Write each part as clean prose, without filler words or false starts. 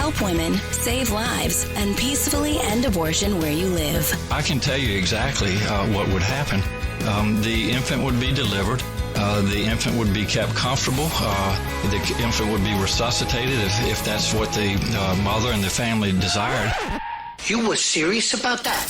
help women save lives and peacefully end abortion where you live. I can tell you exactly what would happen. The infant would be delivered. The infant would be kept comfortable. The infant would be resuscitated if that's what the mother and the family desired. You were serious about that?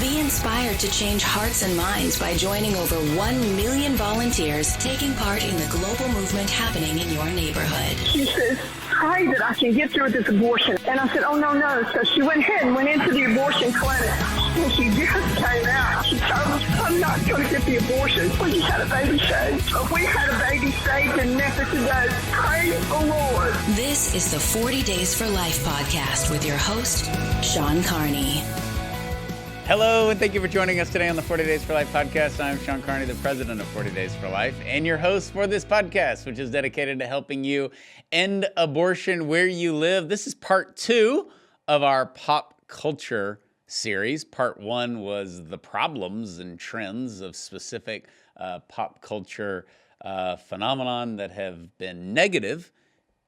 Be inspired to change hearts and minds by joining over 1 million volunteers taking part in the global movement happening in your neighborhood. She says, pray that I can get through this abortion. And I said, oh, no. So she went ahead and went into the abortion clinic. When she just came out, she told us, I'm not going to get the abortion. We just had a baby saved. We had a baby saved in Memphis today. Praise the Lord. This is the 40 Days for Life podcast with your host, Sean Carney. Hello, and thank you for joining us today on the 40 Days for Life podcast. I'm Sean Carney, the president of 40 Days for Life, and your host for this podcast, which is dedicated to helping you end abortion where you live. This is part 2 of our pop culture series. Part 1 was the problems and trends of specific pop culture phenomenon that have been negative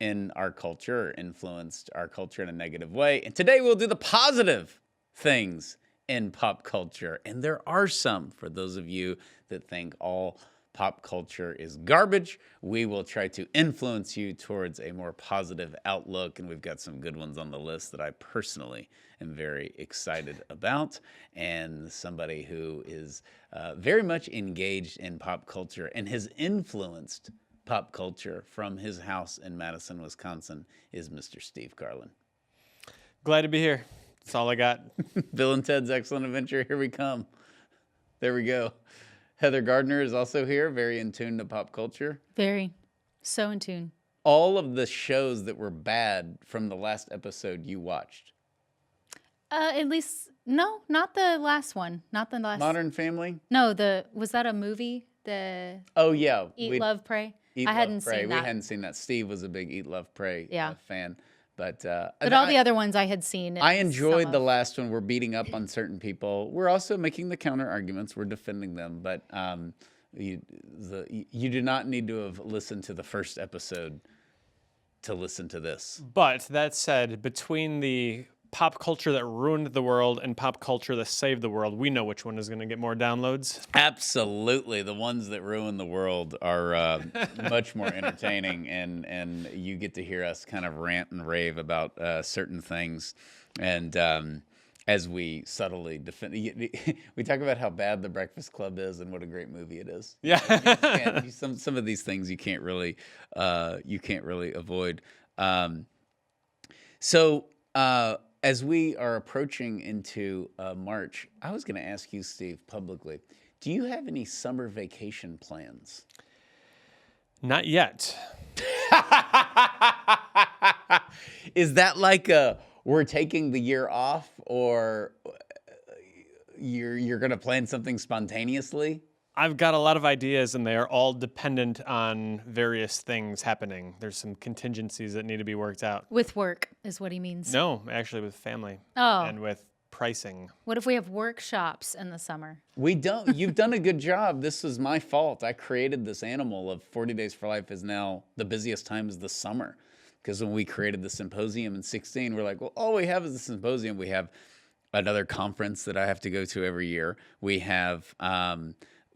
in our culture, or influenced our culture in a negative way. And today we'll do the positive things in pop culture. And there are some. For those of you that think all pop culture is garbage, we will try to influence you towards a more positive outlook. And we've got some good ones on the list that I personally am very excited about. And somebody who is very much engaged in pop culture and has influenced pop culture from his house in Madison, Wisconsin, is Mr. Steve Garland. Glad to be here. That's all I got. Bill and Ted's Excellent Adventure, here we come. There we go. Heather Gardner is also here, very in tune to pop culture. Very. So in tune. All of the shows that were bad from the last episode you watched. At least, no, not the last one. Not the last. Modern Family? No, was that a movie? Oh, yeah. Eat, Love, Pray? I hadn't seen that. We hadn't seen that. Steve was a big Eat, Love, Pray fan. But all the other ones I had seen. I enjoyed the last one. We're beating up on certain people. We're also making the counter arguments. We're defending them. But you do not need to have listened to the first episode to listen to this. But that said, between the pop culture that ruined the world and pop culture that saved the world, we know which one is going to get more downloads. Absolutely. The ones that ruin the world are much more entertaining, and you get to hear us kind of rant and rave about certain things. And as we subtly defend, we talk about how bad The Breakfast Club is and what a great movie it is. Yeah. Some of these things you can't really avoid. As we are approaching into March, I was going to ask you, Steve, publicly, do you have any summer vacation plans? Not yet. Is that like we're taking the year off, or you're going to plan something spontaneously? I've got a lot of ideas, and they are all dependent on various things happening. There's some contingencies that need to be worked out. With work is what he means. No, actually with family. Oh. And with pricing. What if we have workshops in the summer? We don't. You've done a good job. This was my fault. I created this animal of 40 Days for Life is now the busiest time is the summer. Because when we created the symposium in 2016, we're like, well, all we have is the symposium. We have another conference that I have to go to every year. We have...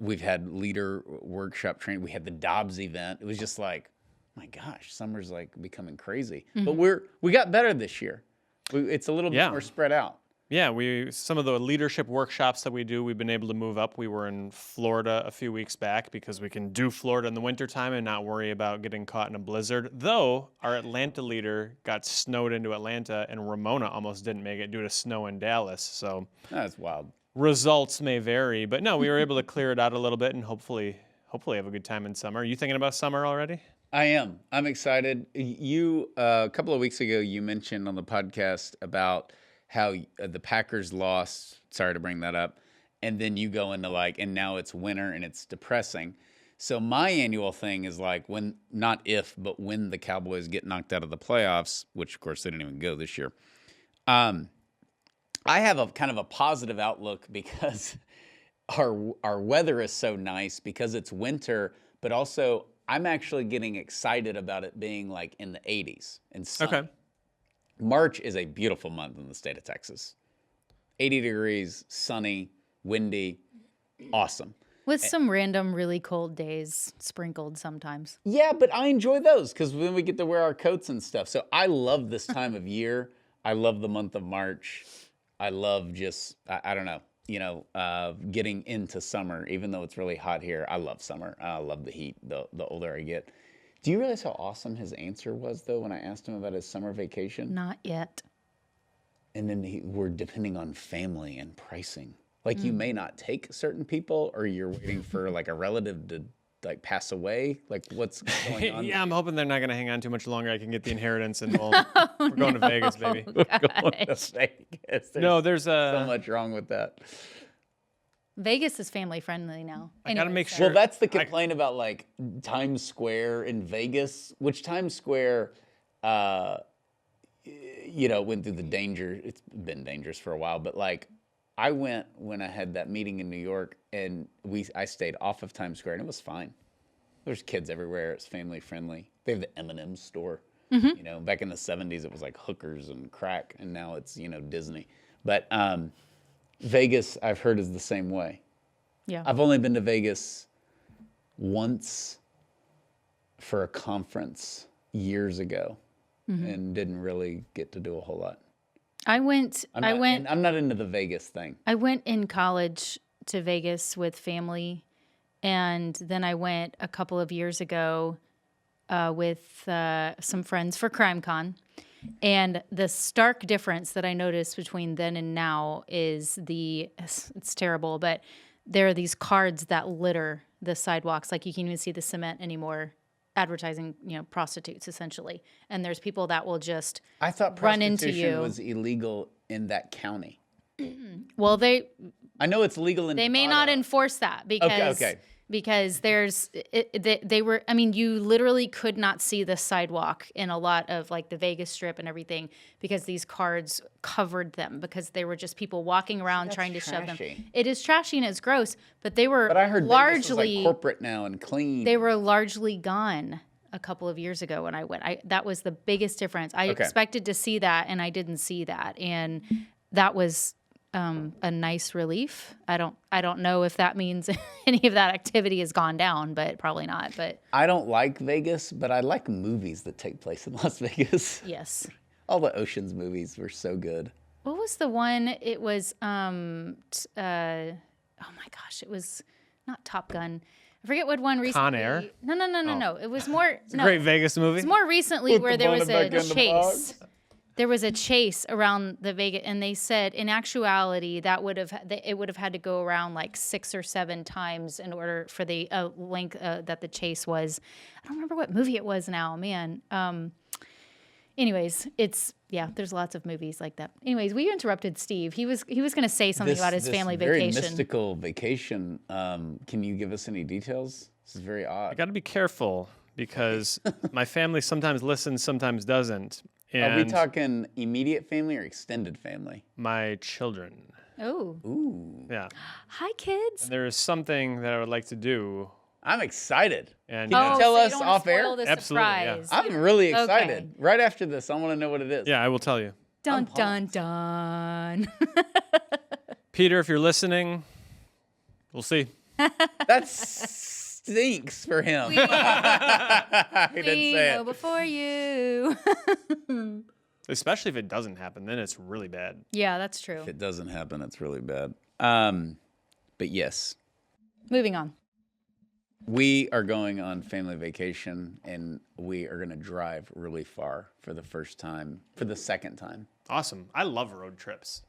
We've had leader workshop training. We had the Dobbs event. It was just like, my gosh, summer's like becoming crazy. Mm-hmm. But we got better this year. It's a little bit more spread out. Yeah, some of the leadership workshops that we do, we've been able to move up. We were in Florida a few weeks back because we can do Florida in the wintertime and not worry about getting caught in a blizzard. Though our Atlanta leader got snowed into Atlanta, and Ramona almost didn't make it due to snow in Dallas. So that's wild. Results may vary, but no, we were able to clear it out a little bit and hopefully have a good time in summer. Are you thinking about summer already? I am. I'm excited. You a couple of weeks ago, you mentioned on the podcast about how the Packers lost. Sorry to bring that up. And then you go into and now it's winter and it's depressing. So my annual thing is when the Cowboys get knocked out of the playoffs, which of course they didn't even go this year. I have a kind of a positive outlook because our weather is so nice because it's winter, but also I'm actually getting excited about it being in the 80s and sunny. Okay. March is a beautiful month in the state of Texas. 80 degrees, sunny, windy, awesome. With some random really cold days sprinkled sometimes. Yeah, but I enjoy those because then we get to wear our coats and stuff. So I love this time of year. I love the month of March. I love just, I don't know, getting into summer, even though it's really hot here. I love summer. I love the heat the older I get. Do you realize how awesome his answer was, though, when I asked him about his summer vacation? Not yet. And then we're depending on family and pricing. Like you may not take certain people, or you're waiting for like a relative to like pass away. Like what's going on? Yeah, I'm hoping they're not going to hang on too much longer. I can get the inheritance, and we're going to Vegas, baby. We're going to Vegas. There's so much wrong with that. Vegas is family friendly now. I got to make sure. Well, that's the complaint about like Times Square in Vegas, which Times Square, went through the danger. It's been dangerous for a while, but like I went when I had that meeting in New York, and I stayed off of Times Square, and it was fine. There's kids everywhere. It's family friendly. They have the M&M store. Back in the 70s, it was like hookers and crack, and now it's Disney. But Vegas, I've heard, is the same way. Yeah. I've only been to Vegas once for a conference years ago, and didn't really get to do a whole lot. I'm not into the Vegas thing. I went in college to Vegas with family, and then I went a couple of years ago with some friends for CrimeCon. And the stark difference that I noticed between then and now is it's terrible, but there are these cards that litter the sidewalks. Like you can't even see the cement anymore, advertising, prostitutes essentially. And there's people that will just I thought run into prostitution you. was illegal in that county. Well, I know it's legal in they may Nevada. not enforce that because there's you literally could not see the sidewalk in a lot of like the Vegas Strip and everything because these cards covered them because they were just people walking around trying to shove them. It is trashy and it's gross, but they were I heard largely Vegas was like corporate now and clean. They were largely gone a couple of years ago when I went. That was the biggest difference. I expected to see that and I didn't see that, and that was a nice relief. I don't know if that means any of that activity has gone down, but probably not. But I don't like Vegas, but I like movies that take place in Las Vegas. Yes. All the Ocean's movies were so good. What was the one? It was oh my gosh, it was not Top Gun. I forget what one recently. Con Air? No. It was more. It's a great Vegas movie. It's more recently where there was a chase. Bog. There was a chase around the Vegas, and they said in actuality it would have had to go around like 6 or 7 times in order for the length that the chase was. I don't remember what movie it was now, man. Anyways, there's lots of movies like that. Anyways, we interrupted Steve. He was going to say something about his family vacation. Very mystical vacation. Can you give us any details? This is very odd. I got to be careful because my family sometimes listens, sometimes doesn't. Are we talking immediate family or extended family? My children. Oh. Ooh. Yeah. Hi, kids. And there is something that I would like to do. I'm excited. And Can you tell so us you don't off air? spoil the Absolutely, yeah. surprise. I'm really excited. Okay. Right after this, I want to know what it is. Yeah, I will tell you. Dun, dun, dun. Peter, if you're listening, we'll see. That stinks for him. He didn't say know it. before you. Especially if it doesn't happen, then it's really bad. Yeah, that's true. If it doesn't happen, it's really bad. But yes, Moving on. we are going on family vacation, and we are going to drive really far for the second time. Awesome. I love road trips.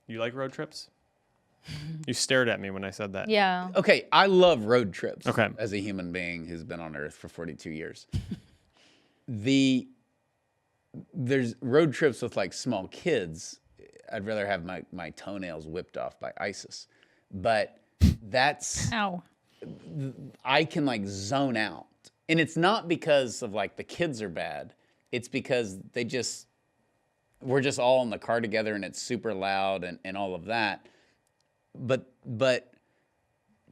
You like road trips? You stared at me when I said that. Yeah. Okay, I love road trips. Okay. As a human being who's been on Earth for 42 years. There's road trips with like small kids. I'd rather have my toenails whipped off by ISIS. But that's Ow. I can like zone out. And it's not because of like the kids are bad. It's because we're just all in the car together and it's super loud and all of that. But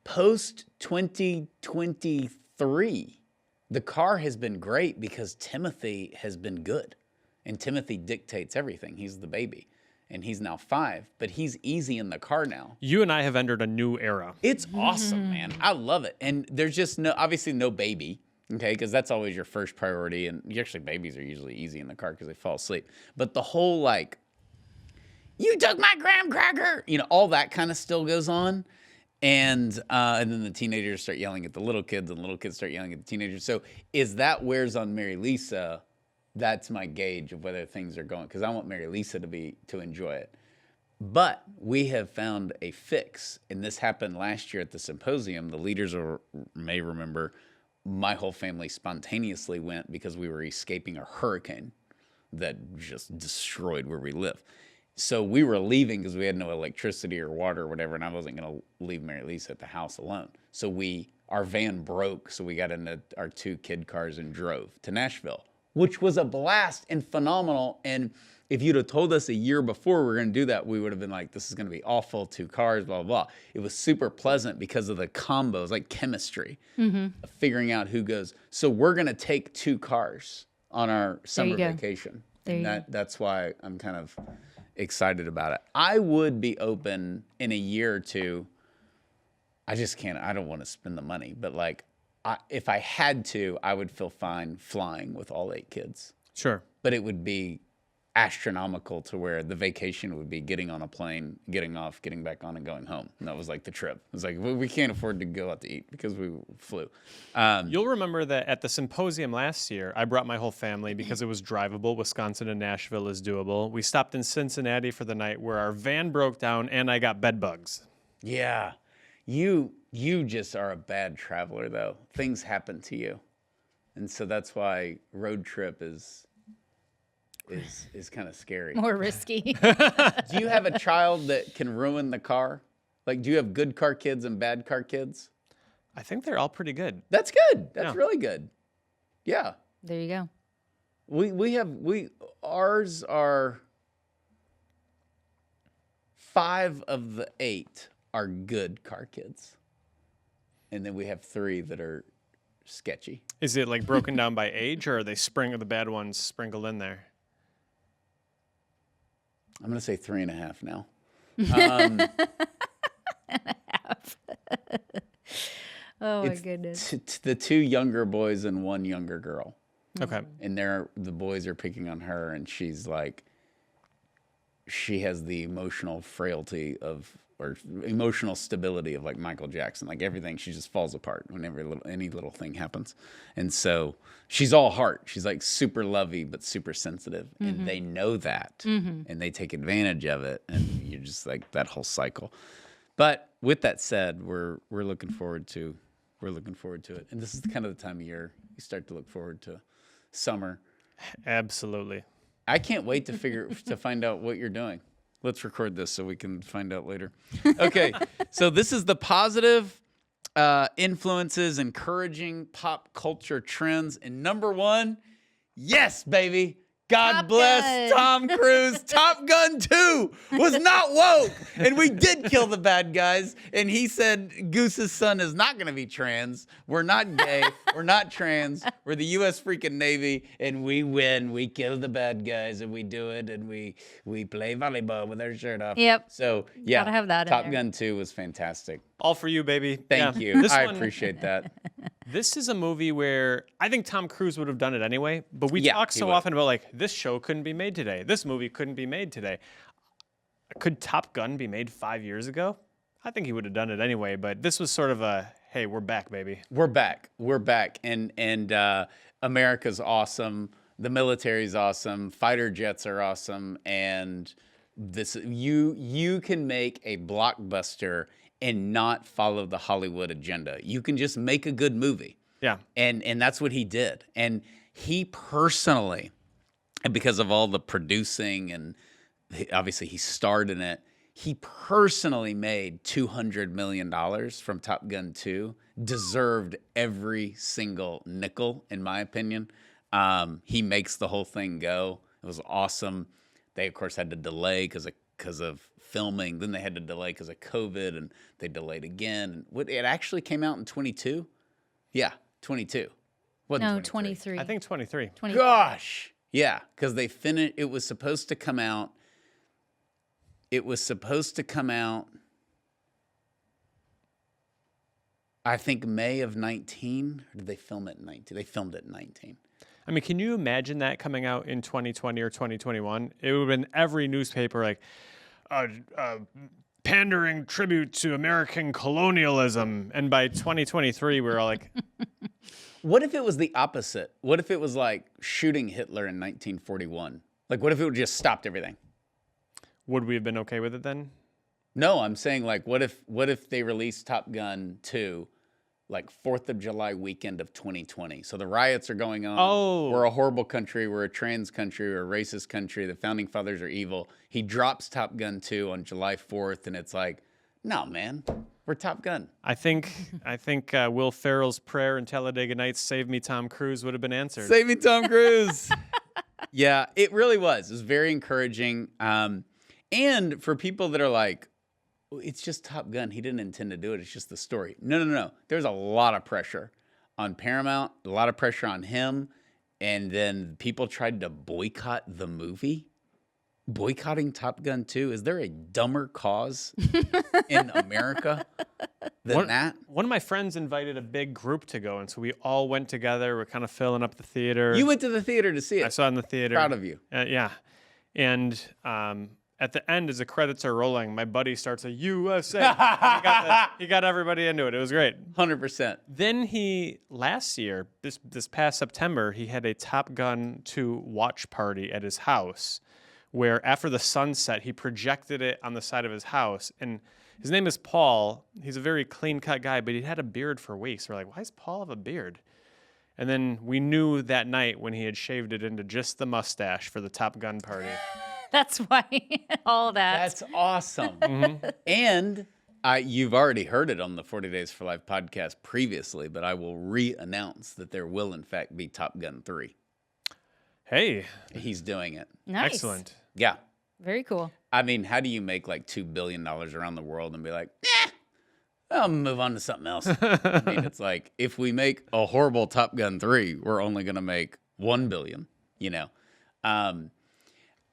post 2023, the car has been great because Timothy has been good. And Timothy dictates everything. He's the baby. And he's now 5, but he's easy in the car now. You and I have entered a new era. It's awesome, man. I love it. And there's just obviously no baby, okay, because that's always your first priority. And actually, babies are usually easy in the car because they fall asleep. But the whole, like, you took my graham cracker, all that kind of still goes on. And then the teenagers start yelling at the little kids, and the little kids start yelling at the teenagers. So is that wears on Mary Lisa? That's my gauge of whether things are going, because I want Mary Lisa to enjoy it. But we have found a fix, and this happened last year at the symposium. The leaders may remember my whole family spontaneously went because we were escaping a hurricane that just destroyed where we live. So we were leaving because we had no electricity or water or whatever, and I wasn't going to leave Mary Lisa at the house alone. So our van broke, so we got into our 2 kid cars and drove to Nashville, which was a blast and phenomenal. And if you'd have told us a year before we were going to do that, we would have been like, this is going to be awful, 2 cars, blah, blah, blah. It was super pleasant because of the combos, like chemistry, of figuring out who goes. So we're going to take 2 cars on our summer vacation. That's why I'm kind of excited about it. I would be open in a year or 2. I just can't. I don't want to spend the money, but like, if I had to, I would feel fine flying with all 8 kids. Sure. But it would be astronomical to where the vacation would be getting on a plane, getting off, getting back on, and going home. And that was like the trip. It was like, we can't afford to go out to eat because we flew. You'll remember that at the symposium last year, I brought my whole family because it was drivable. Wisconsin to Nashville is doable. We stopped in Cincinnati for the night where our van broke down and I got bed bugs. Yeah. You just are a bad traveler, though. Things happen to you. And so that's why road trip is kind of scary. More risky. Do you have a child that can ruin the car? Like, do you have good car kids and bad car kids? I think they're all pretty good. That's good. That's really good. Yeah. There you go. Ours are 5 of the 8 are good car kids. And then we have 3 that are sketchy. Is it like broken down by age, or are they the bad ones sprinkled in there? I'm going to say 3.5 now. Oh my goodness. The 2 younger boys and 1 younger girl. Okay. And the boys are picking on her, and she's like, she has the emotional frailty or emotional stability of like Michael Jackson. Like everything, she just falls apart whenever any little thing happens. And so she's all heart. She's like super lovey, but super sensitive. And they know that. And they take advantage of it. And you're just like that whole cycle. But with that said, we're looking forward to it. And this is kind of the time of year you start to look forward to summer. Absolutely. I can't wait to find out what you're doing. Let's record this so we can find out later. Okay, so this is the positive influences, encouraging pop culture trends. And number 1, yes, baby. God Top bless Gun. Tom Cruise. Top Gun 2 was not woke. And we did kill the bad guys. And he said Goose's son is not going to be trans. We're not gay. We're not trans. We're the U.S. freaking Navy. And we win. We kill the bad guys. And we do it. And we play volleyball with our shirt off. Yep. So, yeah. Gotta have that in Top there. Gun 2 was fantastic. All for you, baby. Thank Yeah. you. This I one- appreciate that. This is a movie where I think Tom Cruise would have done it anyway, but we Yeah, talk he so would. often about like, this show couldn't be made today. This movie couldn't be made today. Could Top Gun be made 5 years ago? I think he would have done it anyway, but this was sort of a, hey, we're back, baby. We're back. And America's awesome. The military's awesome. Fighter jets are awesome. And this you can make a blockbuster and not follow the Hollywood agenda. You can just make a good movie. Yeah. And that's what he did. And he personally, and because of all the producing and obviously he starred in it, he personally made $200 million from Top Gun 2, deserved every single nickel, in my opinion. He makes the whole thing go. It was awesome. They, of course, had to delay because of filming. Then they had to delay because of COVID, and they delayed again. It actually came out in 22? Yeah, 22. Wasn't No, 23. 23. I think 23. 20. Gosh, Yeah, because they finished. It was supposed to come out. I think May of 19. Or did they film it in 19? They filmed it in 19. I mean, can you imagine that coming out in 2020 or 2021? It would have been every newspaper like, pandering tribute to American colonialism. And by 2023, we're all like... What if it was the opposite? What if it was like shooting Hitler in 1941? Like, what if it would just stopped everything? Would we have been okay with it then? No, I'm saying like, what if they released Top Gun 2, like 4th of July weekend of 2020? So the riots are going on. Oh. We're a horrible country. We're a trans country. We're a racist country. The founding fathers are evil. He drops Top Gun 2 on July 4th, and it's like, no, man, we're Top Gun. I think Will Ferrell's prayer in Talladega Nights, "Save me, Tom Cruise," would have been answered. Save me, Tom Cruise. Yeah, it really was. It was very encouraging. And for people that are like, it's just Top Gun. He didn't intend to do it. It's just the story. No. There's a lot of pressure on Paramount, a lot of pressure on him. And then people tried to boycott the movie. Boycotting Top Gun 2. Is there a dumber cause in America than that? One of my friends invited a big group to go, and so we all went together. We're kind of filling up the theater. You went to the theater to see it. I saw it in the theater. Proud of you. Yeah. And at the end, as the credits are rolling, my buddy starts a USA. He got everybody into it. It was great. 100%. Then last year, this past September, he had a Top Gun 2 watch party at his house, where after the sunset, he projected it on the side of his house. And his name is Paul. He's a very clean-cut guy, but he'd had a beard for weeks. We're like, why does Paul have a beard? And then we knew that night when he had shaved it into just the mustache for the Top Gun party. That's why all that. That's awesome. Mm-hmm. And you've already heard it on the 40 Days for Life podcast previously, but I will re-announce that there will, in fact, be Top Gun 3. Hey. He's doing it. Nice. Excellent. Yeah. Very cool. I mean, how do you make like $2 billion around the world and be like, I'll move on to something else? I mean, it's like, if we make a horrible Top Gun 3, we're only going to make $1 billion, you know?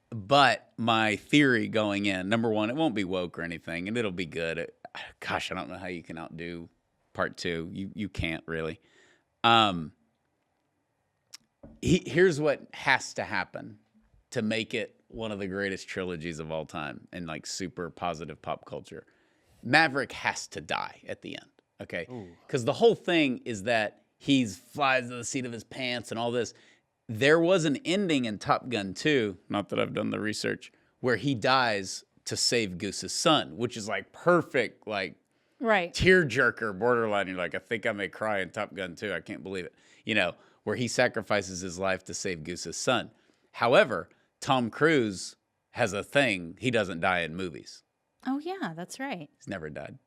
But my theory going in, number one, it won't be woke or anything, and it'll be good. Gosh, I don't know how you can outdo part 2. You can't really. Here's what has to happen to make it one of the greatest trilogies of all time and like super positive pop culture. Maverick has to die at the end, okay? Because the whole thing is that he flies to the seat of his pants and all this. There was an ending in Top Gun 2, not that I've done the research, where he dies to save Goose's son, which is like perfect, like Right. tearjerker, borderline. You're like, I think I may cry in Top Gun 2. I can't believe it. You know, where he sacrifices his life to save Goose's son. However, Tom Cruise has a thing. He doesn't die in movies. Oh, yeah, that's right. He's never died.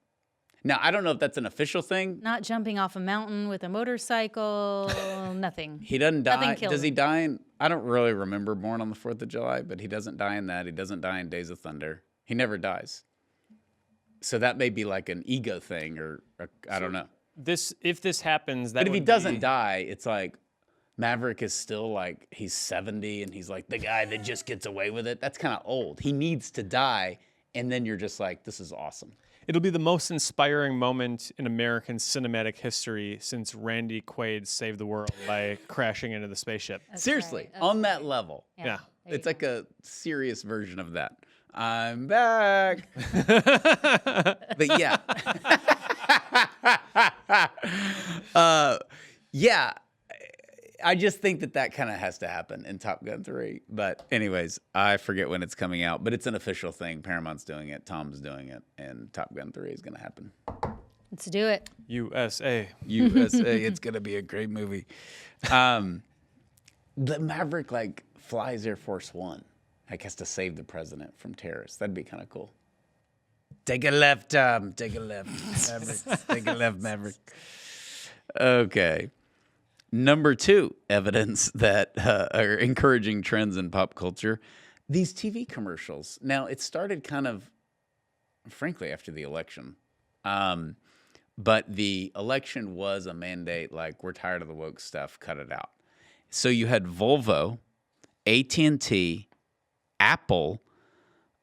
Now, I don't know if that's an official thing. Not jumping off a mountain with a motorcycle, nothing. He doesn't die. Nothing kills Does he him. die in, I don't really remember Born on the 4th of July, but he doesn't die in that. He doesn't die in Days of Thunder. He never dies. So that may be like an ego thing or I don't know. If this happens, that But if he would doesn't be- die, it's like Maverick is still like, he's 70 and he's like the guy that just gets away with it. That's kind of old. He needs to die. And then you're just like, this is awesome. It'll be the most inspiring moment in American cinematic history since Randy Quaid saved the world by crashing into the spaceship. Seriously, right. That's on that level. Yeah. There It's you like a serious version of that. I'm back. But yeah. Yeah. I just think that kind of has to happen in Top Gun 3. But anyways, I forget when it's coming out. But it's an official thing. Paramount's doing it. Tom's doing it. And Top Gun 3 is going to happen. Let's do it. USA. USA. It's going to be a great movie. The Maverick, like, flies Air Force One. Like, has to save the president from terrorists. That'd be kind of cool. Take a left, Tom. Take a left. Maverick. Take a left, Maverick. Okay. Number 2, evidence that are encouraging trends in pop culture. These TV commercials. Now, it started kind of, frankly, after the election. But the election was a mandate, like, we're tired of the woke stuff, cut it out. So you had Volvo AT&T, Apple.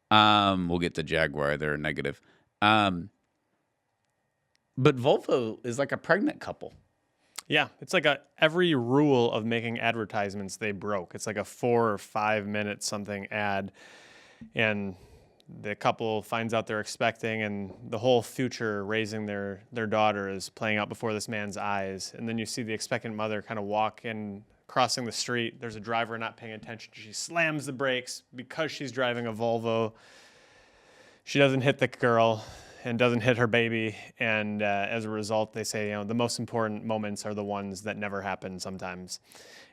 We'll get to Jaguar. They're negative. But Volvo is like a pregnant couple. Yeah, it's like every rule of making advertisements they broke. It's like a 4 or 5 minute something ad, and the couple finds out they're expecting, and the whole future raising their daughter is playing out before this man's eyes. And then you see the expectant mother kind of walk in, crossing the street. There's a driver not paying attention. She slams the brakes because she's driving a Volvo. She doesn't hit the girl and doesn't hit her baby. And as a result, they say, the most important moments are the ones that never happen sometimes.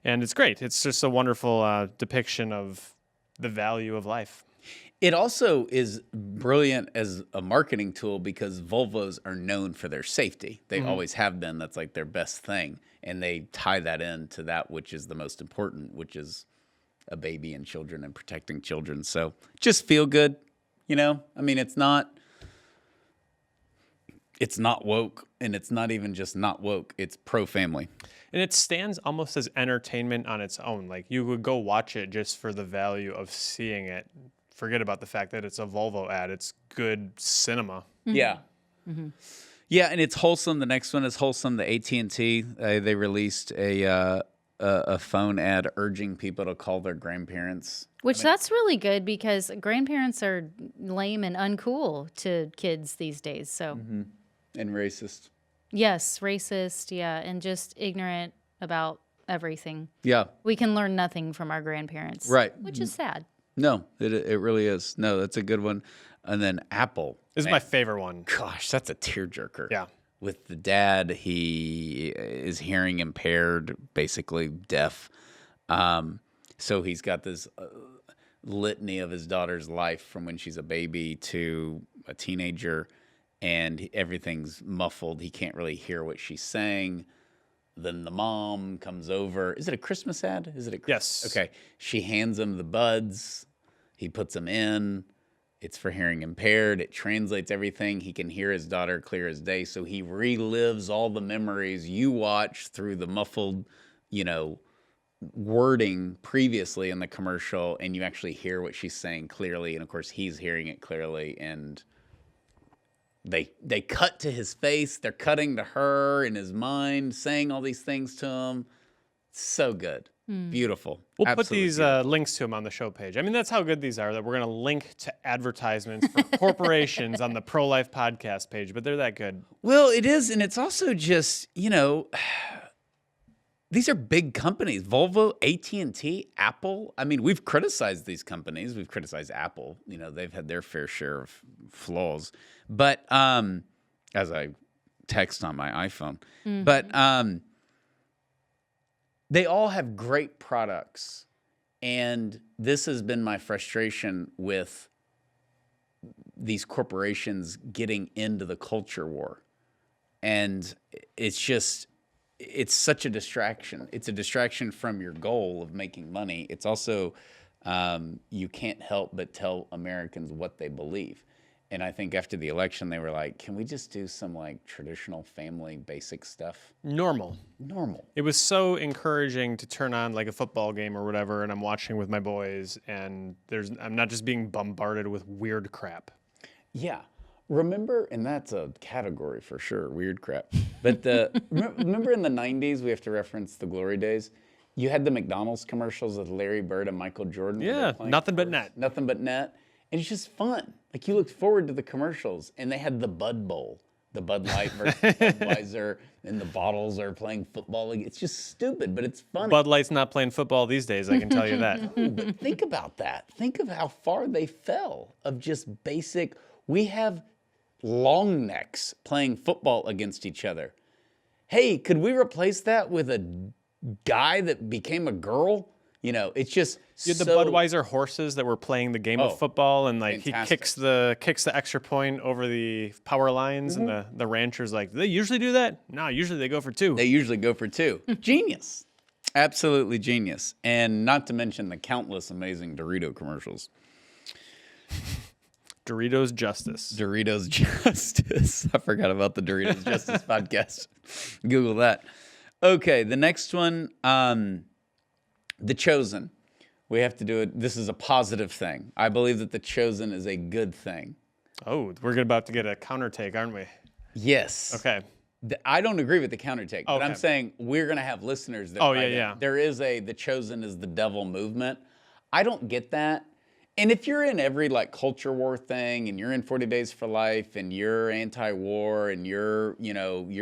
And it's great. It's just a wonderful depiction of the value of life. It also is brilliant as a marketing tool because Volvos are known for their safety. They always have been. That's like their best thing. And they tie that into that which is the most important, which is a baby and children and protecting children. So just feel good, I mean, it's not woke, and it's not even just not woke. It's pro-family. And it stands almost as entertainment on its own. Like, you would go watch it just for the value of seeing it. Forget about the fact that it's a Volvo ad. It's good cinema. Mm-hmm. Yeah. Mm-hmm. Yeah, and it's Wholesome. The next one is Wholesome, the AT&T. They released a phone ad urging people to call their grandparents. That's really good because grandparents are lame and uncool to kids these days. So, And racist. Yes, racist, yeah, and just ignorant about everything. Yeah. We can learn nothing from our grandparents. Right. Which is sad. No, it really is. No, that's a good one. And then Apple. This is my favorite one. Gosh, that's a tearjerker. Yeah. With the dad, he is hearing impaired, basically deaf. So he's got this litany of his daughter's life from when she's a baby to a teenager, and everything's muffled. He can't really hear what she's saying. Then the mom comes over. Is it a Christmas ad? Yes. Okay. She hands him the buds. He puts them in. It's for hearing impaired. It translates everything. He can hear his daughter clear as day. So he relives all the memories you watch through the muffled, wording previously in the commercial, and you actually hear what she's saying clearly. And of course, he's hearing it clearly. And they cut to his face. They're cutting to her in his mind, saying all these things to him. So good. Beautiful. We'll Absolutely put these links to them on the show page. I mean, that's how good these are, that we're going to link to advertisements for corporations on the Pro-Life podcast page, but they're that good. Well, it is, and it's also just, these are big companies. Volvo, AT&T, Apple. I mean, we've criticized these companies. We've criticized Apple. They've had their fair share of flaws. But as I text on my iPhone. But they all have great products. And this has been my frustration with these corporations getting into the culture war. And it's such a distraction. It's a distraction from your goal of making money. It's also, you can't help but tell Americans what they believe. And I think after the election, they were like, can we just do some traditional family basic stuff? Normal. Normal. It was so encouraging to turn on a football game or whatever, and I'm watching with my boys, and I'm not just being bombarded with weird crap. Yeah. Remember, and that's a category for sure, weird crap. But remember in the 90s, we have to reference the glory days, you had the McDonald's commercials with Larry Bird and Michael Jordan. Yeah, nothing but net. Nothing but net. And it's just fun. You looked forward to the commercials, and they had the Bud Bowl, the Bud Light versus Budweiser, and the bottles are playing football. It's just stupid, but it's funny. Bud Light's not playing football these days, I can tell you that. No, but think about that. Think of how far they fell of just basic. We have long necks playing football against each other. Hey, could we replace that with a guy that became a girl? It's just You had the Budweiser horses that were playing the game of football, and fantastic. he kicks the extra point over the power lines, and the rancher's like, do they usually do that? No, usually they go for two. They usually go for two. Genius. Absolutely genius. And not to mention the countless amazing Dorito commercials. Doritos Justice. Doritos Justice. I forgot about the Doritos Justice podcast. Google that. Okay, the next one, The Chosen, We have to do it. This is a positive thing. I believe that The Chosen is a good thing. Oh, we're about to get a counter take, aren't we? Yes. Okay. I don't agree with the counter take, but Okay. I'm saying we're going to have listeners that write in. There is The Chosen is the devil movement. I don't get that. And if you're in every like culture war thing and you're in 40 Days for Life and you're anti-war and you're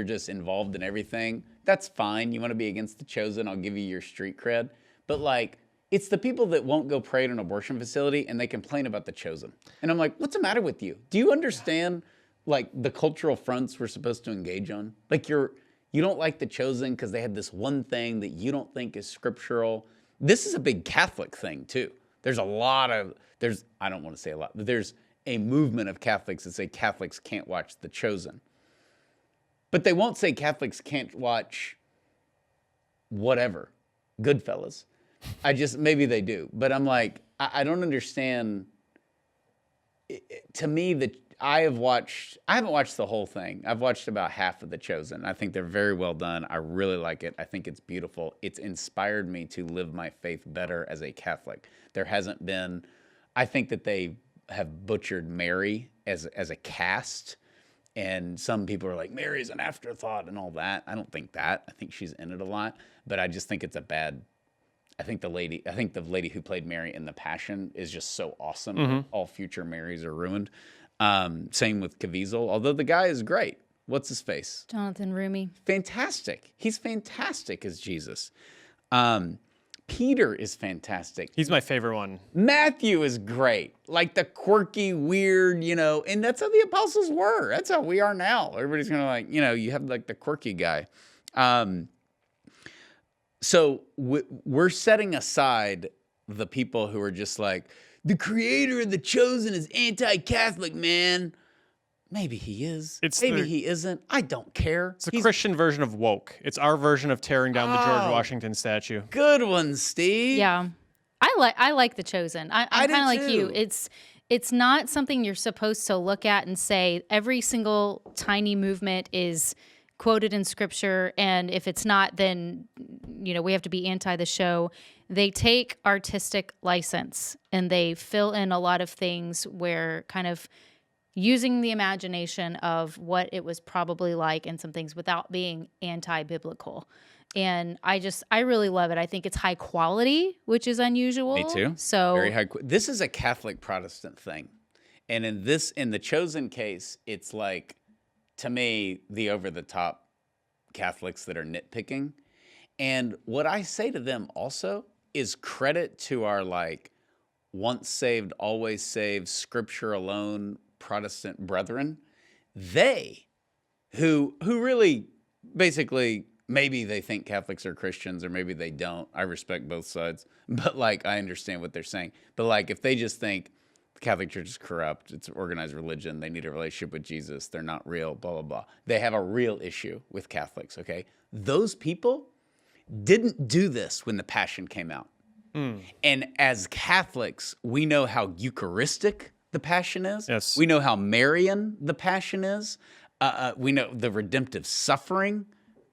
just involved in everything, that's fine. You want to be against The Chosen, I'll give you your street cred. But like, it's the people that won't go pray at an abortion facility and they complain about The Chosen. And I'm like, what's the matter with you? Do you understand like the cultural fronts we're supposed to engage on? Like you don't like The Chosen because they had this one thing that you don't think is scriptural. This is a big Catholic thing too. I don't want to say a lot, but there's a movement of Catholics that say Catholics can't watch The Chosen. But they won't say Catholics can't watch whatever, Goodfellas. Maybe they do. But I'm like, I don't understand. To me, I haven't watched the whole thing. I've watched about half of The Chosen. I think they're very well done. I really like it. I think it's beautiful. It's inspired me to live my faith better as a Catholic. There hasn't been, I think that they have butchered Mary as a cast. And some people are like, Mary's an afterthought and all that. I don't think that. I think she's in it a lot. But I just think it's I think the lady who played Mary in The Passion is just so awesome. Mm-hmm. All future Marys are ruined. Same with Caviezel, although the guy is great. What's his face? Jonathan Rumi. Fantastic. He's fantastic as Jesus. Peter is fantastic. He's my favorite one. Matthew is great. Like the quirky, weird, and that's how the apostles were. That's how we are now. Everybody's going to like, you have like the quirky guy. So we're setting aside the people who are just like, the creator of The Chosen is anti-Catholic, man. Maybe he is. Maybe he isn't. I don't care. It's a Christian version of woke. It's our version of tearing down the George Washington statue. Good one, Steve. Yeah. I like The Chosen. I'm kind of like you. It's not something you're supposed to look at and say every single tiny movement is quoted in scripture, and if it's not, then we have to be anti the show. They take artistic license and they fill in a lot of things where kind of using the imagination of what it was probably like and some things without being anti-biblical. And I really love it. I think it's high quality, which is unusual. Me too. So very high. This is a Catholic Protestant thing. And in The Chosen case, it's like, to me, the over-the-top Catholics that are nitpicking. And what I say to them also is credit to our like once saved, always saved, scripture alone Protestant brethren. They who really basically, maybe they think Catholics are Christians or maybe they don't. I respect both sides, but like I understand what they're saying. But like if they just think the Catholic Church is corrupt, it's organized religion, they need a relationship with Jesus, they're not real, blah, blah, blah. They have a real issue with Catholics, okay? Those people didn't do this when the Passion came out. And as Catholics, we know how Eucharistic the Passion is. Yes. We know how Marian the Passion is. We know the redemptive suffering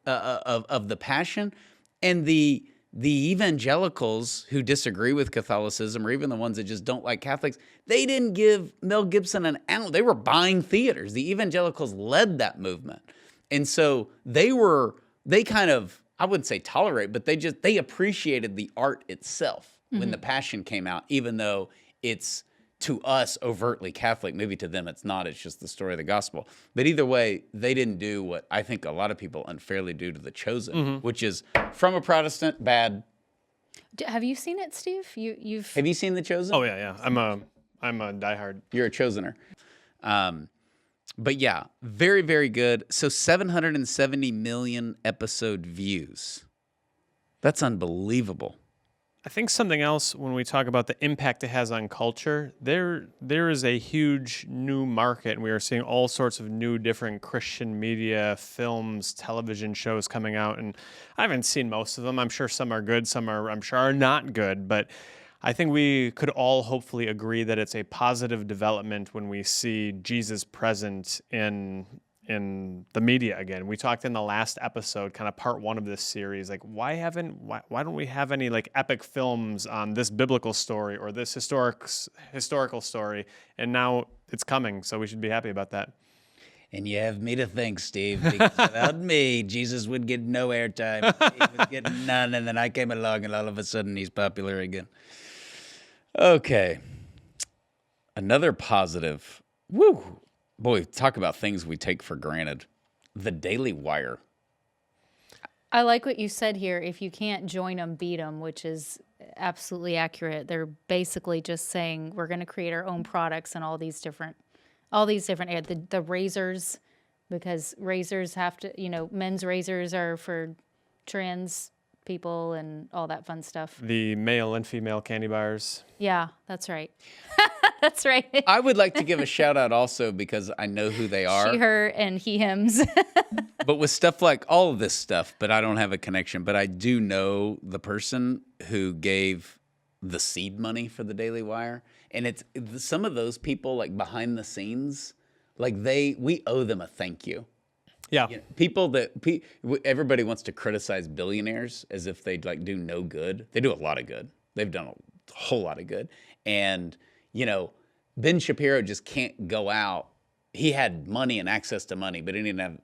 of the Passion. And the evangelicals who disagree with Catholicism, or even the ones that just don't like Catholics, they didn't give Mel Gibson an ounce. They were buying theaters. The evangelicals led that movement. And so they kind of, I wouldn't say tolerate, but they appreciated the art itself when the Passion came out, even though it's to us overtly Catholic. Maybe to them it's not. It's just the story of the gospel. But either way, they didn't do what I think a lot of people unfairly do to The Chosen, which is from a Protestant, bad. have you seen it, Steve? Have you seen The Chosen? Oh yeah. I'm a diehard. You're a Chosener. But yeah, very, very good. So 770 million episode views. That's unbelievable. I think something else when we talk about the impact it has on culture, there is a huge new market, and we are seeing all sorts of new different Christian media, films, television shows coming out, and I haven't seen most of them. I'm sure some are good, some I'm sure are not good, but I think we could all hopefully agree that it's a positive development when we see Jesus present in in the media again. We talked in the last episode, kind of part 1 of this series, like why don't we have any like epic films on this biblical story or this historical story? And now it's coming, so we should be happy about that. And you have me to thank, Steve, because without me, Jesus would get no airtime. He would get none, and then I came along, and all of a sudden, he's popular again. Okay. Another positive. Woo. Boy, talk about things we take for granted. The Daily Wire. I like what you said here. If you can't join them, beat them, which is absolutely accurate. They're basically just saying we're going to create our own products and all these different the razors, because razors have to, men's razors are for trans people and all that fun stuff. The male and female candy bars. Yeah, that's right. That's right. I would like to give a shout out also because I know who they are. She, her, and he, hims. But with stuff like all of this stuff, but I don't have a connection. But I do know the person who gave the seed money for the Daily Wire. And it's some of those people like behind the scenes, like we owe them a thank you. Yeah. People everybody wants to criticize billionaires as if they like do no good. They do a lot of good. They've done a whole lot of good. And, Ben Shapiro just can't go out. He had money and access to money, but he didn't have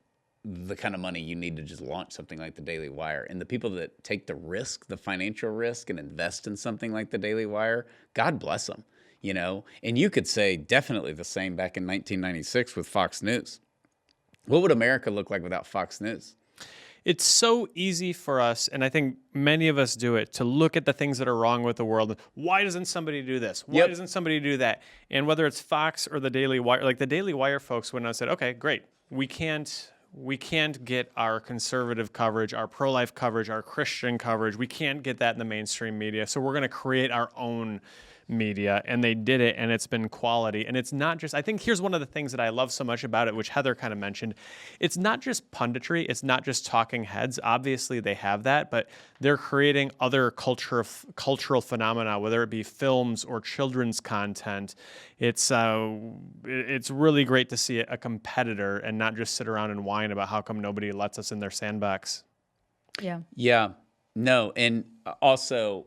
the kind of money you need to just launch something like the Daily Wire. And the people that take the risk, the financial risk, and invest in something like the Daily Wire, God bless them. And you could say definitely the same back in 1996 with Fox News. What would America look like without Fox News? It's so easy for us, and I think many of us do it, to look at the things that are wrong with the world. Why doesn't somebody do this? Why doesn't somebody do that? And whether it's Fox or the Daily Wire, like the Daily Wire folks went out and said, okay, great. We can't get our conservative coverage, our pro-life coverage, our Christian coverage. We can't get that in the mainstream media. So we're going to create our own media, and they did it, and it's been quality. And it's not just, I think here's one of the things that I love so much about it, which Heather kind of mentioned. It's not just punditry. It's not just talking heads. Obviously they have that, but they're creating other cultural phenomena, whether it be films or children's content. It's really great to see a competitor and not just sit around and whine about how come nobody lets us in their sandbox. Yeah. Yeah. No. And also,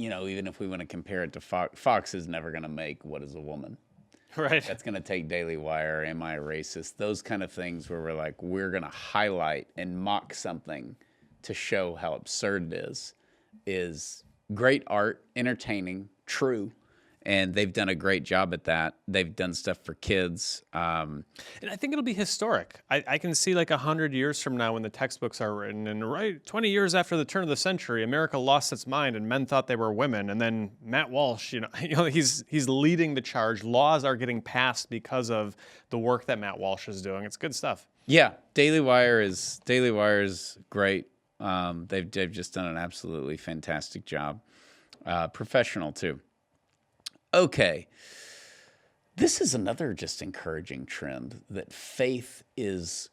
even if we want to compare it to Fox is never going to make What is a Woman? Right. That's going to take Daily Wire, Am I a Racist? Those kind of things where we're going to highlight and mock something to show how absurd it is great art, entertaining, true. And they've done a great job at that. They've done stuff for kids. And I think it'll be historic. I can see 100 years from now when the textbooks are written, and 20 years after the turn of the century, America lost its mind and men thought they were women. And then Matt Walsh, he's leading the charge. Laws are getting passed because of the work that Matt Walsh is doing. It's good stuff. Yeah, Daily Wire is great. They've just done an absolutely fantastic job. Professional too. Okay, this is another just encouraging trend that faith is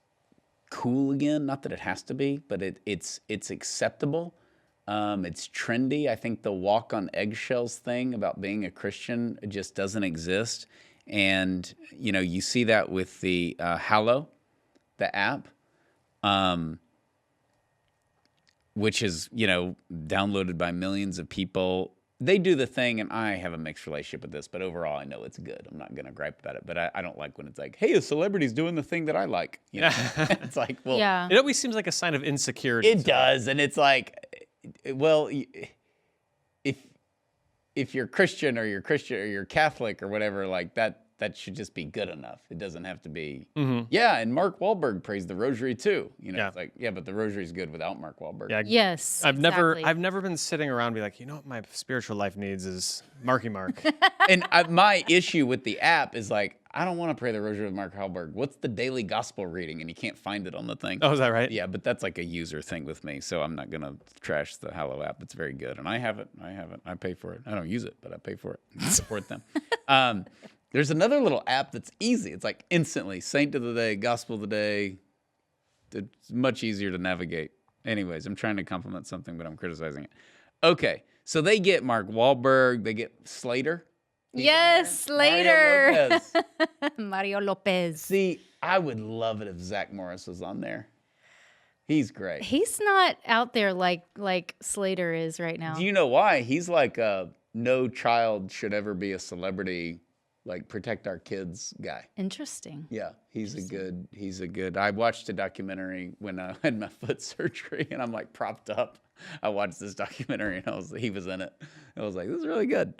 cool again. Not that it has to be, but it's acceptable. It's trendy. I think the walk on eggshells thing about being a Christian just doesn't exist. And, you see that with the Hallow, the app, which is, downloaded by millions of people. They do the thing, and I have a mixed relationship with this, but overall, I know it's good. I'm not going to gripe about it, but I don't like when it's like, hey, a celebrity's doing the thing that I like. It's like, well, yeah. It always seems like a sign of insecurity. It does, and it's like, well, if you're Christian or you're Catholic or whatever, like that should just be good enough. It doesn't have to be. Mm-hmm. Yeah, and Mark Wahlberg praised the Rosary too. It's like, yeah, but the Rosary's good without Mark Wahlberg. Yeah, yes, I've never been sitting around and be like, what my spiritual life needs is Marky Mark. And my issue with the app is like, I don't want to pray the Rosary with Mark Wahlberg. What's the daily gospel reading? And you can't find it on the thing. Oh, is that right? Yeah, but that's like a user thing with me, so I'm not gonna trash the Hallow app. It's very good, and I have it. I pay for it. I don't use it, but I pay for it. I support them. There's another little app that's easy. It's like instantly Saint of the Day, Gospel of the Day. It's much easier to navigate. Anyways, I'm trying to compliment something, but I'm criticizing it. Okay, so they get Mark Wahlberg. They get Slater. Yes, Mario later. Lopez. Mario Lopez. See, I would love it if Zach Morris was on there. He's great. He's not out there like Slater is right now. Do you know why? He's like a no child should ever be a celebrity, like protect our kids guy. Interesting. Yeah, he's a good. I watched a documentary when I had my foot surgery and I'm like propped up. I watched this documentary and he was in it. I was like, this is really good.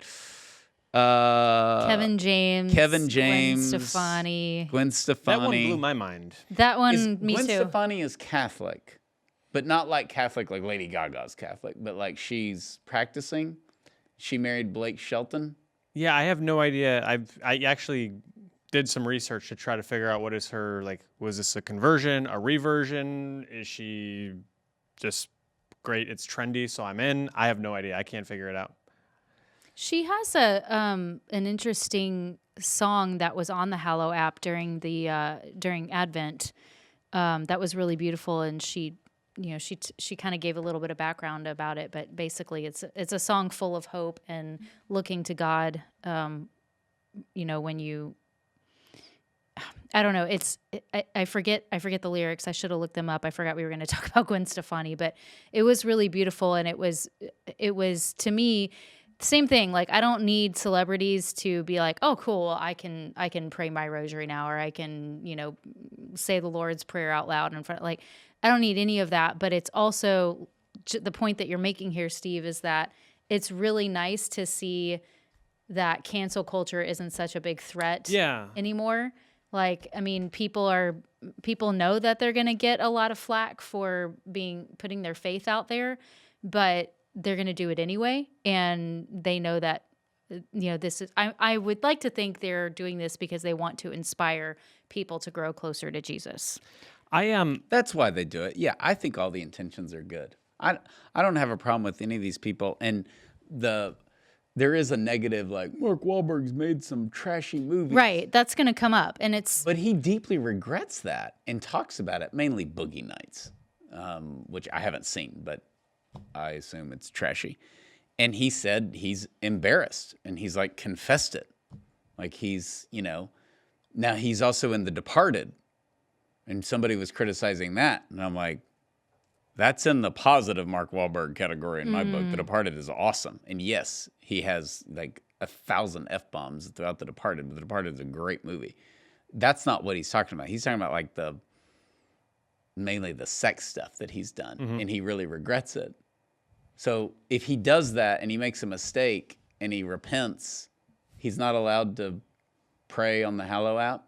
Kevin James. Gwen Stefani. That one blew my mind. That one, me Gwen too. Stefani is Catholic, but not like Catholic like Lady Gaga's Catholic, but like she's practicing. She married Blake Shelton. Yeah, I have no idea. I actually did some research to try to figure out what is her, like, was this a conversion, a reversion? Is she just great? It's trendy, so I'm in. I have no idea. I can't figure it out. She has an interesting song that was on the Hallow app during Advent. That was really beautiful, and she kind of gave a little bit of background about it, but basically it's a song full of hope and looking to God. When you, I don't know, I forget the lyrics. I should have looked them up. I forgot we were going to talk about Gwen Stefani, but it was really beautiful, and it was to me. Same thing. Like, I don't need celebrities to be like, oh, cool, I can pray my rosary now, or I can, say the Lord's Prayer out loud in front. Like, I don't need any of that. But it's also the point that you're making here, Steve, is that it's really nice to see that cancel culture isn't such a big threat anymore. Like, I mean, people know that they're going to get a lot of flack for putting their faith out there, but they're going to do it anyway. And they know that, this is, I would like to think they're doing this because they want to inspire people to grow closer to Jesus. That's why they do it. Yeah, I think all the intentions are good. I don't have a problem with any of these people. And there is a negative, like, Mark Wahlberg's made some trashy movies. Right, that's going to come up. But he deeply regrets that and talks about it, mainly Boogie Nights, which I haven't seen, but I assume it's trashy. And he said he's embarrassed, and he's like confessed it. Like he's, now he's also in The Departed, and somebody was criticizing that. And I'm like, that's in the positive Mark Wahlberg category in my book. The Departed is awesome. And yes, he has like 1,000 F-bombs throughout The Departed, but The Departed is a great movie. That's not what he's talking about. He's talking about like mainly the sex stuff that he's done, and he really regrets it. So if he does that and he makes a mistake and he repents, he's not allowed to pray on the Hallow app?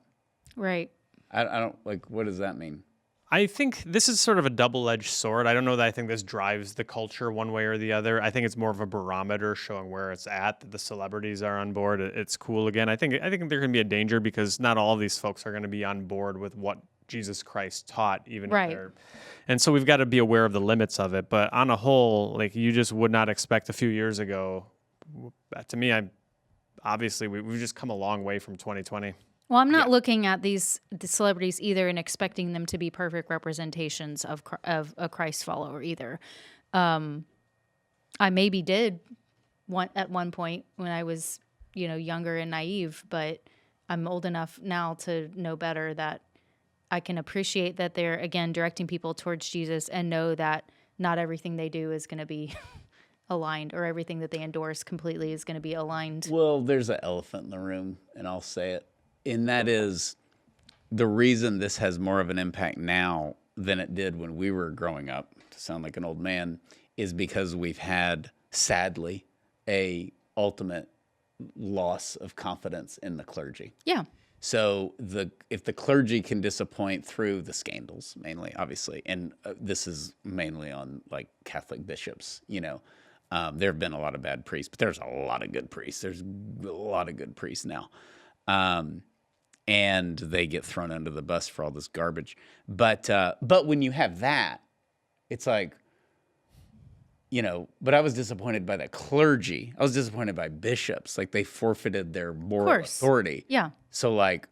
Right. I don't, like, what does that mean? I think this is sort of a double-edged sword. I don't know that I think this drives the culture one way or the other. I think it's more of a barometer showing where it's at, that the celebrities are on board. It's cool again. I think there can be a danger because not all of these folks are going to be on board with what Jesus Christ taught, even if they're... And so we've got to be aware of the limits of it. But on a whole, like, you just would not expect a few years ago. To me, we've just come a long way from 2020. Well, I'm not looking at the celebrities either and expecting them to be perfect representations of a Christ follower either. I maybe did at one point when I was, younger and naive, but I'm old enough now to know better that I can appreciate that they're, again, directing people towards Jesus and know that not everything they do is going to be aligned, or everything that they endorse completely is going to be aligned. Well, there's an elephant in the room, and I'll say it. And that is the reason this has more of an impact now than it did when we were growing up, to sound like an old man, is because we've had, sadly, a ultimate loss of confidence in the clergy. Yeah. So if the clergy can disappoint through the scandals, mainly, obviously, and this is mainly on like Catholic bishops, there have been a lot of bad priests, but there's a lot of good priests. There's a lot of good priests now. And they get thrown under the bus for all this garbage. But when you have that, it's like, but I was disappointed by the clergy. I was disappointed by bishops. Like, they forfeited their moral authority. Yeah. So, like,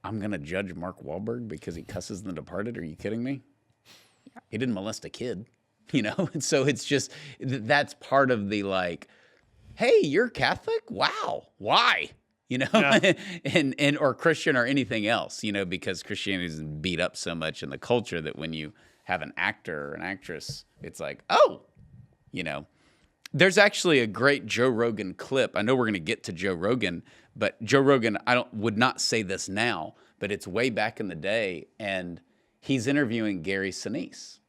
I'm going to judge Mark Wahlberg because he cusses in The Departed? Are you kidding me? Yeah. He didn't molest a kid, And so it's just, that's part of the, like, hey, you're Catholic? Wow. Why? You know, Yeah. and or Christian or anything else, you know, because Christianity is beat up so much in the culture that when you have an actor or an actress, it's like, oh, you know. There's actually a great Joe Rogan clip. I know we're going to get to Joe Rogan, but Joe Rogan, would not say this now, but it's way back in the day, and he's interviewing Gary Sinise.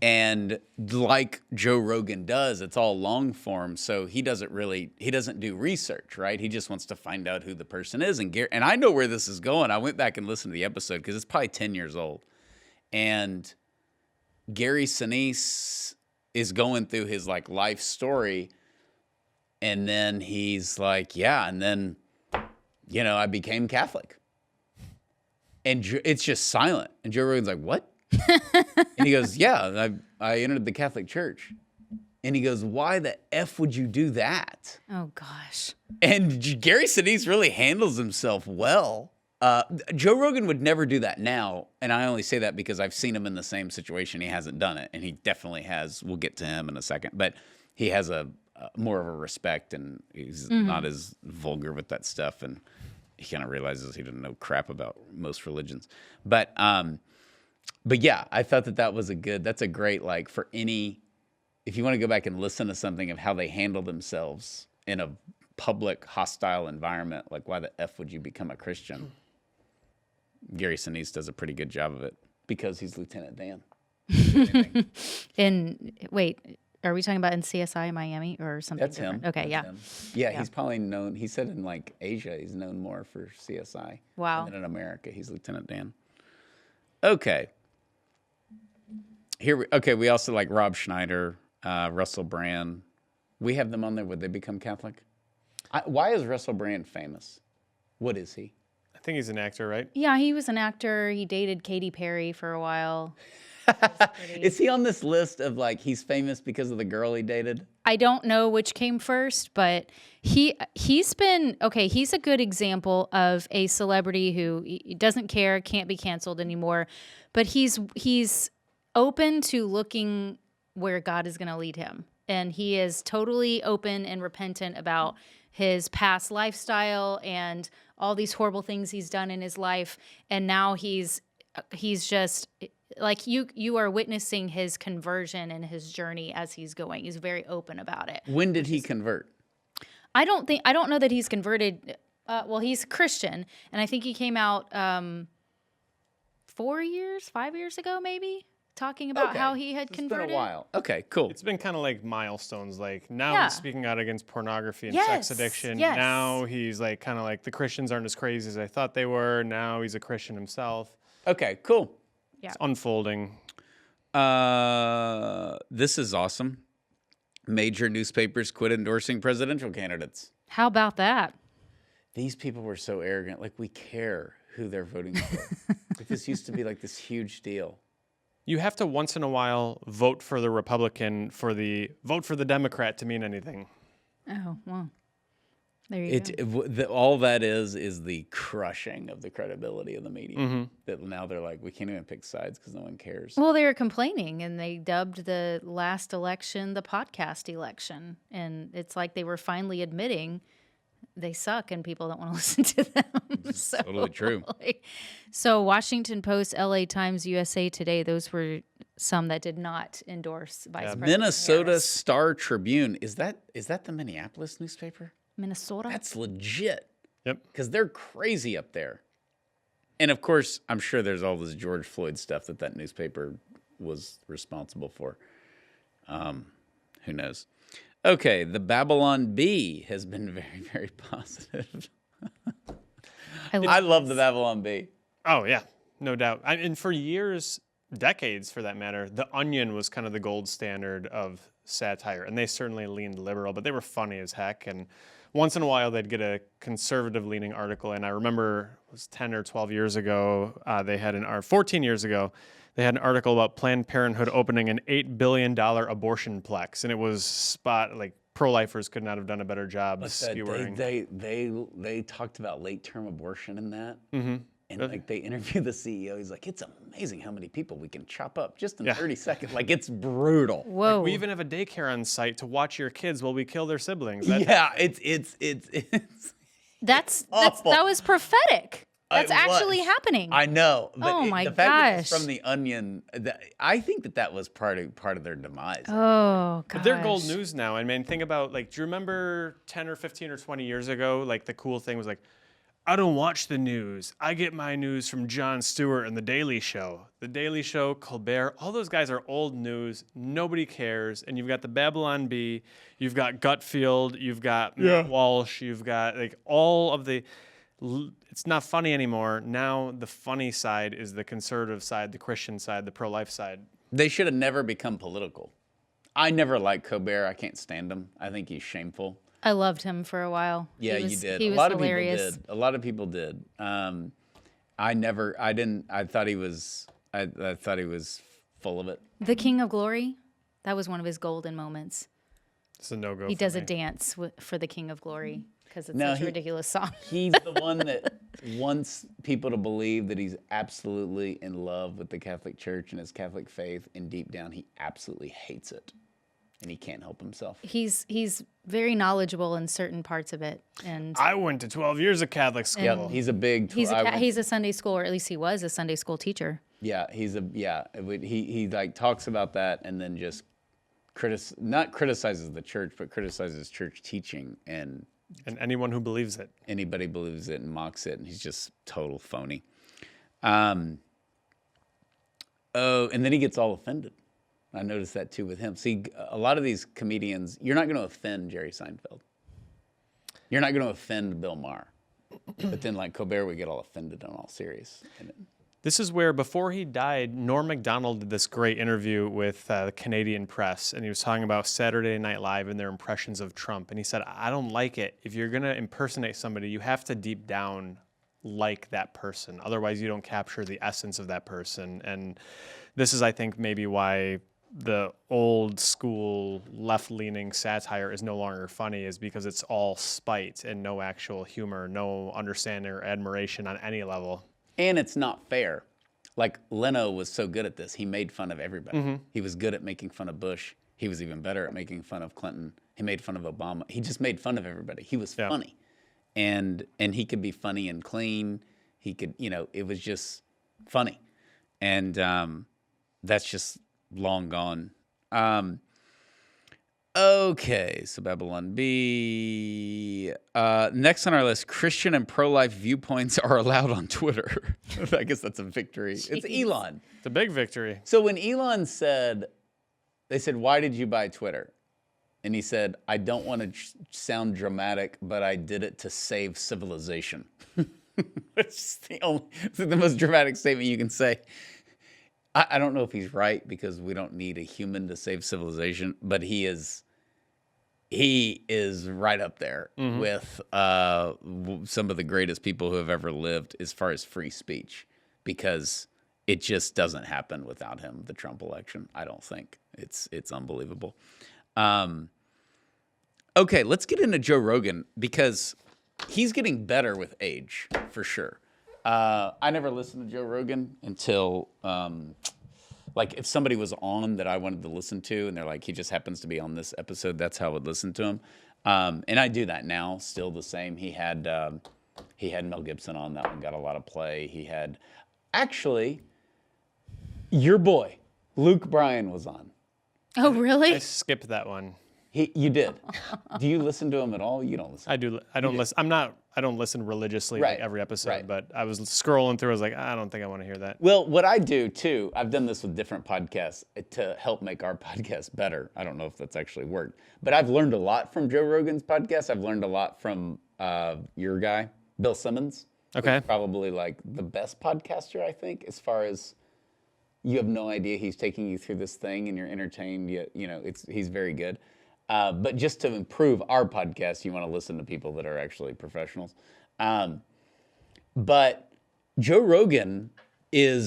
And like Joe Rogan does, it's all long form, so he doesn't do research, right? He just wants to find out who the person is. And I know where this is going. I went back and listened to the episode because it's probably 10 years old. And Gary Sinise is going through his like life story, and then he's like, yeah, and then, you know, I became Catholic. And it's just silent. And Joe Rogan's like, what? And he goes, yeah, I entered the Catholic Church. And he goes, why the F would you do that? Oh, gosh. And Gary Sinise really handles himself well. Joe Rogan would never do that now. And I only say that because I've seen him in the same situation. He hasn't done it. And he definitely has. We'll get to him in a second. But he has a more of a respect, and he's not as vulgar with that stuff. And he kind of realizes he didn't know crap about most religions. But yeah, I thought that was that's a great, like, for any, if you want to go back and listen to something of how they handle themselves in a public hostile environment, like why the F would you become a Christian? Gary Sinise does a pretty good job of it because he's Lieutenant Dan. Wait, are we talking about in CSI Miami or something That's different? him. Okay, That's yeah. him. Yeah, he's probably known, he said in like Asia, he's known more for CSI. Wow. And then in America, he's Lieutenant Dan. Okay. We also like Rob Schneider, Russell Brand. We have them on there. Would they become Catholic? Why is Russell Brand famous? What is he? I think he's an actor, right? Yeah, he was an actor. He dated Katy Perry for a while. Is he on this list of like he's famous because of the girl he dated? I don't know which came first, but he's been okay. He's a good example of a celebrity who doesn't care, can't be canceled anymore, but he's open to looking where God is going to lead him, and he is totally open and repentant about his past lifestyle and all these horrible things he's done in his life, and now he's just like you are witnessing his conversion and his journey as he's going. He's very open about it. When did he convert? I don't know that he's converted. Well, he's Christian, and I think he came out 5 years ago, maybe, talking about how he had converted. It's been a while. Okay, cool. It's been kind of like milestones. Like now Yeah. he's speaking out against pornography and Yes, sex addiction. yes. Now he's like kind of like the Christians aren't as crazy as I thought they were. Now he's a Christian himself. Okay, cool. Yeah. It's unfolding. This is awesome. Major newspapers quit endorsing presidential candidates. How about that? These people were so arrogant. Like, we care who they're voting for. Like, this used to be like this huge deal. You have to once in a while vote for the Republican vote for the Democrat to mean anything. Oh, well. There you go. All that is the crushing of the credibility of the media. That now they're like, we can't even pick sides because no one cares. Well, they were complaining, and they dubbed the last election the podcast election. And it's like they were finally admitting they suck and people don't want to listen to them. So, totally true. So Washington Post, LA Times, USA Today, those were some that did not endorse Vice President Minnesota Harris. Star Tribune. Is that the Minneapolis newspaper? Minnesota? That's legit. Yep. Because they're crazy up there. And of course, I'm sure there's all this George Floyd stuff that newspaper was responsible for. Who knows? Okay, the Babylon Bee has been very, very positive. I love the Babylon Bee. Oh, yeah, no doubt. And for years, decades for that matter, The Onion was kind of the gold standard of satire. And they certainly leaned liberal, but they were funny as heck. And once in a while, they'd get a conservative-leaning article. And I remember it was 10 or 12 years ago, 14 years ago, they had an article about Planned Parenthood opening an $8 billion abortion plex. And it was pro-lifers could not have done a better job skewering. They talked about late-term abortion in that. Mm-hmm. And like they interview the CEO, he's like, it's amazing how many people we can chop up just in 30 seconds. Like it's brutal. Whoa. Like, we even have a daycare on site to watch your kids while we kill their siblings. It's That was prophetic. That's It was. actually happening. I know. But Oh my the fact that it's gosh. from the Onion, I think that was part of their demise. Oh, gosh. But they're gold news now. I mean, think about, like, do you remember 10 or 15 or 20 years ago, like, the cool thing was like, I don't watch the news. I get my news from Jon Stewart and The Daily Show. The Daily Show, Colbert, all those guys are old news. Nobody cares. And you've got the Babylon Bee, you've got Gutfield, you've got Matt Walsh, you've got, like, all of the... It's not funny anymore. Now the funny side is the conservative side, the Christian side, the pro-life side. They should have never become political. I never liked Colbert. I can't stand him. I think he's shameful. I loved him for a while. Yeah, you did. He was a lot hilarious. of people did. A lot of people did. I didn't. I thought he was. I thought he was full of it. The King of Glory, that was one of his golden moments. It's a no-go. He does a dance for the King of Glory because it's No, such a ridiculous song. He's the one that wants people to believe that he's absolutely in love with the Catholic Church and his Catholic faith, and deep down he absolutely hates it, and he can't help himself. He's very knowledgeable in certain parts of it, and I went to 12 years of Catholic school. Yeah, he's a big. he's a Sunday school, or at least he was a Sunday school teacher. Yeah, he like talks about that and then just not criticizes the church, but criticizes church teaching and anyone who believes it. Anybody believes it and mocks it, and he's just total phony. And then he gets all offended. I noticed that too with him. See, a lot of these comedians, you're not going to offend Jerry Seinfeld. You're not going to offend Bill Maher. But then, like Colbert, we get all offended and all serious. This is where, before he died, Norm Macdonald did this great interview with the Canadian press, and he was talking about Saturday Night Live and their impressions of Trump. And he said, I don't like it. If you're going to impersonate somebody, you have to deep down like that person. Otherwise, you don't capture the essence of that person. And this is, I think, maybe why the old school left-leaning satire is no longer funny, is because it's all spite and no actual humor, no understanding or admiration on any level. And it's not fair. Like Leno was so good at this. He made fun of everybody. Mm-hmm. He was good at making fun of Bush. He was even better at making fun of Clinton. He made fun of Obama. He just made fun of everybody. He was funny. And he could be funny and clean. He could, it was just funny. And that's just long gone. Okay, so Babylon Bee. Next on our list, Christian and pro-life viewpoints are allowed on Twitter. I guess that's a victory. Jeez. It's Elon. It's a big victory. So when Elon they said, why did you buy Twitter? And he said, I don't want to sound dramatic, but I did it to save civilization. It's the most dramatic statement you can say. I don't know if he's right, because we don't need a human to save civilization, but he is right up there with some of the greatest people who have ever lived as far as free speech, because it just doesn't happen without him, the Trump election, I don't think. It's unbelievable. Okay, let's get into Joe Rogan, because he's getting better with age, for sure. I never listened to Joe Rogan until, like, if somebody was on that I wanted to listen to, and they're like, he just happens to be on this episode, that's how I would listen to him. And I do that now, still the same. He had Mel Gibson on. That one got a lot of play. He had, actually, your boy, Luke Bryan was on. Oh, really? I skipped that one. You did. Do you listen to him at all? You don't listen. I do. I don't listen. I don't listen religiously like every episode, but I was scrolling through. I was like, I don't think I want to hear that. Well, what I do too, I've done this with different podcasts to help make our podcast better. I don't know if that's actually worked, but I've learned a lot from Joe Rogan's podcast. I've learned a lot from your guy, Bill Simmons. Okay. Probably like the best podcaster, I think, as far as you have no idea he's taking you through this thing and you're entertained. He's very good. But just to improve our podcast, you want to listen to people that are actually professionals. But Joe Rogan I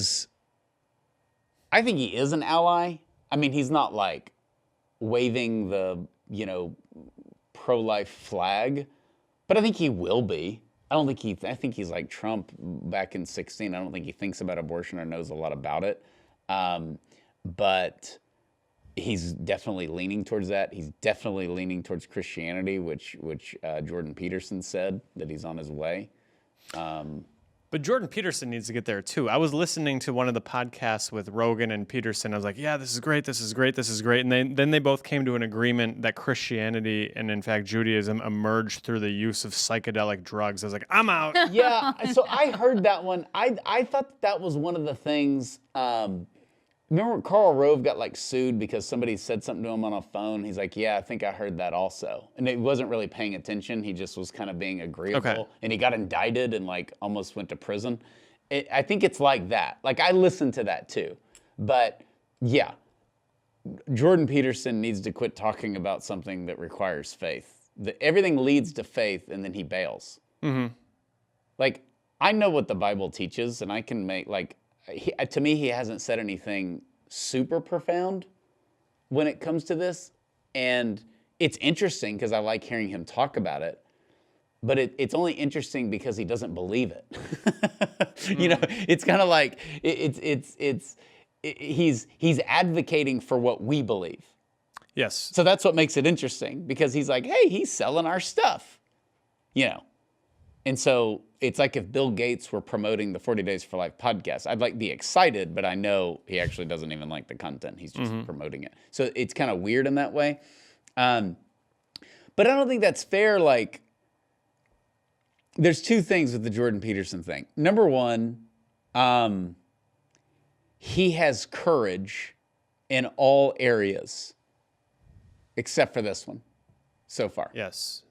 think he is an ally. I mean, he's not like waving the, pro-life flag, but I think he will be. I don't think I think he's like Trump back in 16. I don't think he thinks about abortion or knows a lot about it. But he's definitely leaning towards that. He's definitely leaning towards Christianity, which Jordan Peterson said that he's on his way. But Jordan Peterson needs to get there too. I was listening to one of the podcasts with Rogan and Peterson. I was like, yeah, this is great, this is great, this is great. And then they both came to an agreement that Christianity and, in fact, Judaism emerged through the use of psychedelic drugs. I was like, I'm out. Yeah, so I heard that one. I thought that was one of the things. Remember Karl Rove got like sued because somebody said something to him on a phone? He's like, yeah, I think I heard that also. And he wasn't really paying attention. He just was kind of being agreeable. Okay. And he got indicted and like almost went to prison. I think it's like that. Like I listened to that too. But yeah, Jordan Peterson needs to quit talking about something that requires faith. Everything leads to faith and then he bails. Mm-hmm. Like I know what the Bible teaches and I can make like, to me, he hasn't said anything super profound when it comes to this. And it's interesting because I like hearing him talk about it. But it's only interesting because he doesn't believe it. You know, it's kind of like he's advocating for what we believe. Yes. So that's what makes it interesting because he's like, hey, he's selling our stuff, you know. And so it's like if Bill Gates were promoting the 40 Days for Life podcast. I'd like be excited, but I know he actually doesn't even like the content. He's just promoting it. So it's kind of weird in that way. But I don't think that's fair. Like, there's two things with the Jordan Peterson thing. Number one, he has courage in all areas except for this one so far. Yes.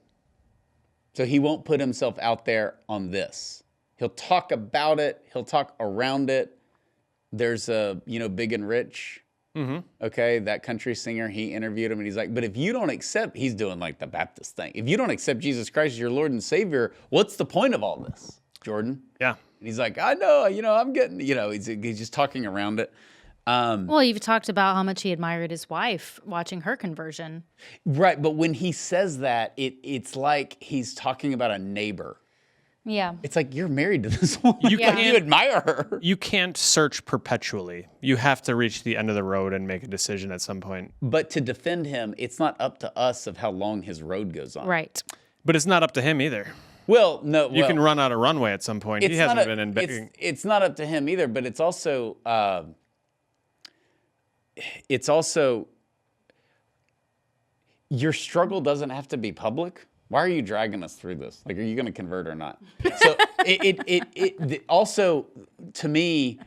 So he won't put himself out there on this. He'll talk about it. He'll talk around it. There's a, Big and Rich, okay, that country singer, he interviewed him and he's like, but if you don't accept, he's doing like the Baptist thing. If you don't accept Jesus Christ as your Lord and Savior, what's the point of all this, Jordan? Yeah. And he's like, I know, I'm getting, he's just talking around it. Well, you've talked about how much he admired his wife watching her conversion. Right, but when he says that, it's like he's talking about a neighbor. Yeah. It's like you're married to this woman. You admire her. You can't search perpetually. You have to reach the end of the road and make a decision at some point. But to defend him, it's not up to us of how long his road goes on. Right. But it's not up to him either. Well, no. You can run out of runway at some point. He hasn't been in. It's not up to him either, but it's also your struggle doesn't have to be public. Why are you dragging us through this? Like, are you going to convert or not? So it also, to me,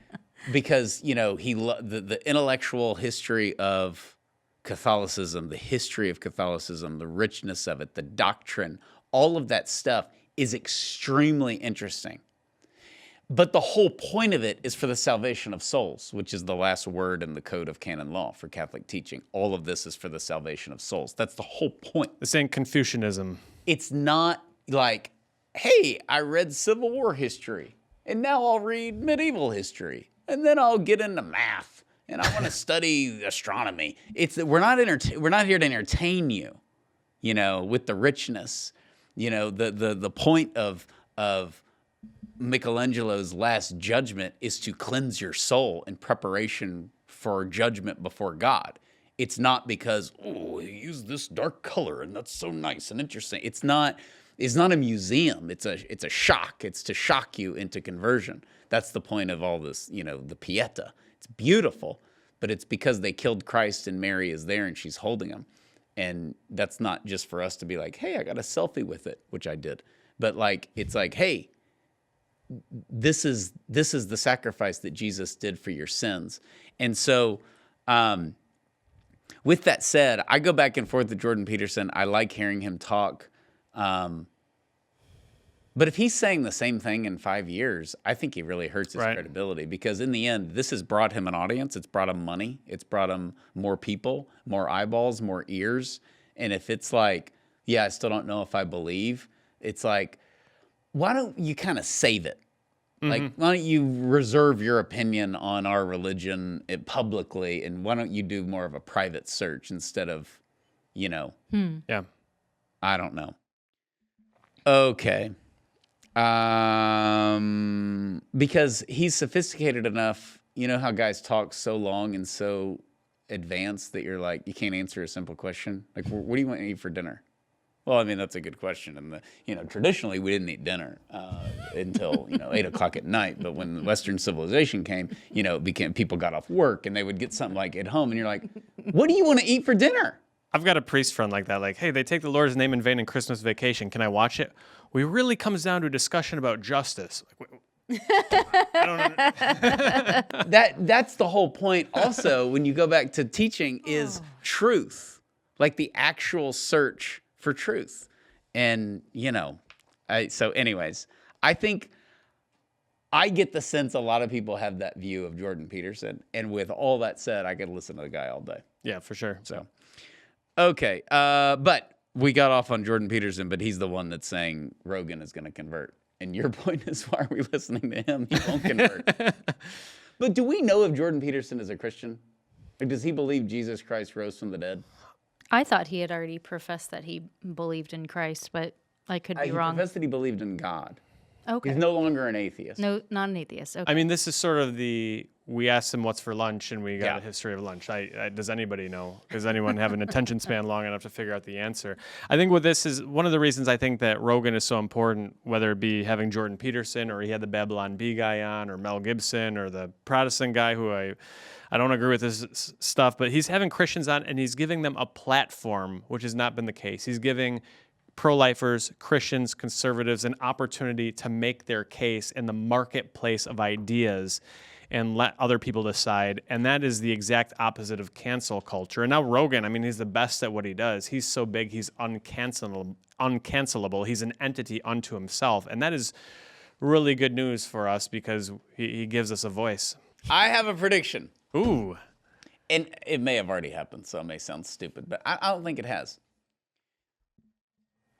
because, the intellectual history of Catholicism, the history of Catholicism, the richness of it, the doctrine, all of that stuff is extremely interesting. But the whole point of it is for the salvation of souls, which is the last word in the code of canon law for Catholic teaching. All of this is for the salvation of souls. That's the whole point. This ain't Confucianism. It's not like, hey, I read Civil War history, and now I'll read medieval history, and then I'll get into math, and I want to study astronomy. We're not here to entertain you, with the richness. The point of Michelangelo's Last Judgment is to cleanse your soul in preparation for judgment before God. It's not because, he used this dark color and that's so nice and interesting. It's not a museum. It's a shock. It's to shock you into conversion. That's the point of all this, the Pieta. It's beautiful, but it's because they killed Christ and Mary is there and she's holding him. And that's not just for us to be like, hey, I got a selfie with it, which I did. But it's like, hey, this is the sacrifice that Jesus did for your sins. And so, with that said, I go back and forth with Jordan Peterson. I like hearing him talk. But if he's saying the same thing in 5 years, I think he really hurts his credibility because in the end, this has brought him an audience. It's brought him money. It's brought him more people, more eyeballs, more ears. And if it's like, yeah, I still don't know if I believe, it's like, why don't you kind of save it? Like, why don't you reserve your opinion on our religion publicly, and why don't you do more of a private search instead of, Yeah. I don't know. Okay. Because he's sophisticated enough. You know how guys talk so long and so advanced that you're like, you can't answer a simple question. Like, what do you want to eat for dinner? Well, I mean, that's a good question. And traditionally we didn't eat dinner until 8 o'clock at night. But when Western civilization came, it became people got off work and they would get something like at home, and you're like, what do you want to eat for dinner? I've got a priest friend like that. Like, hey, they take the Lord's name in vain in Christmas Vacation. Can I watch it? Well, it really comes down to a discussion about justice. Like, I don't know. That's the whole point. Also, when you go back to teaching, is truth, like the actual search for truth. And so anyways, I think I get the sense a lot of people have that view of Jordan Peterson. And with all that said, I could listen to the guy all day. Yeah, for sure. So, okay. But we got off on Jordan Peterson, but he's the one that's saying Rogan is going to convert. And your point is, why are we listening to him? He won't convert. But do we know if Jordan Peterson is a Christian? Like, does he believe Jesus Christ rose from the dead? I thought he had already professed that he believed in Christ, but I could be wrong. He professed that he believed in God. Okay. He's no longer an atheist. No, not an atheist. Okay. I mean, this is sort of we asked him what's for lunch, and we got a history of lunch. Does anybody know? Does anyone have an attention span long enough to figure out the answer? I think what this is, one of the reasons I think that Rogan is so important, whether it be having Jordan Peterson, or he had the Babylon Bee guy on, or Mel Gibson, or the Protestant guy who I don't agree with his stuff, but he's having Christians on, and he's giving them a platform, which has not been the case. He's giving pro-lifers, Christians, conservatives an opportunity to make their case in the marketplace of ideas and let other people decide. And that is the exact opposite of cancel culture. And now Rogan, I mean, he's the best at what he does. He's so big, he's uncancelable. He's an entity unto himself. And that is really good news for us because he gives us a voice. I have a prediction. Ooh. And it may have already happened, so it may sound stupid, but I don't think it has.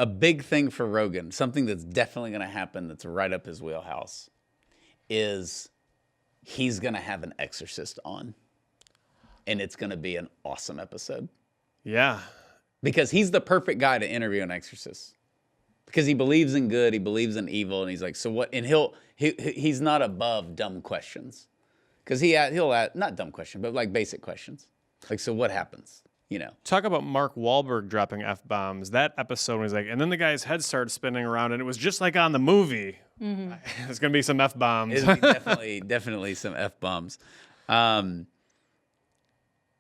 A big thing for Rogan, something that's definitely going to happen that's right up his wheelhouse, is he's going to have an exorcist on. And it's going to be an awesome episode. Yeah. Because he's the perfect guy to interview an exorcist. Because he believes in good, he believes in evil, and he's like, so what? And he's not above dumb questions. Because he'll ask, not dumb questions, but like basic questions. Like, so what happens? Talk about Mark Wahlberg dropping F-bombs. That episode was like, and then the guy's head started spinning around, and it was just like on the movie. Mm-hmm. There's going to be some F-bombs. It'll be definitely some F-bombs. Don't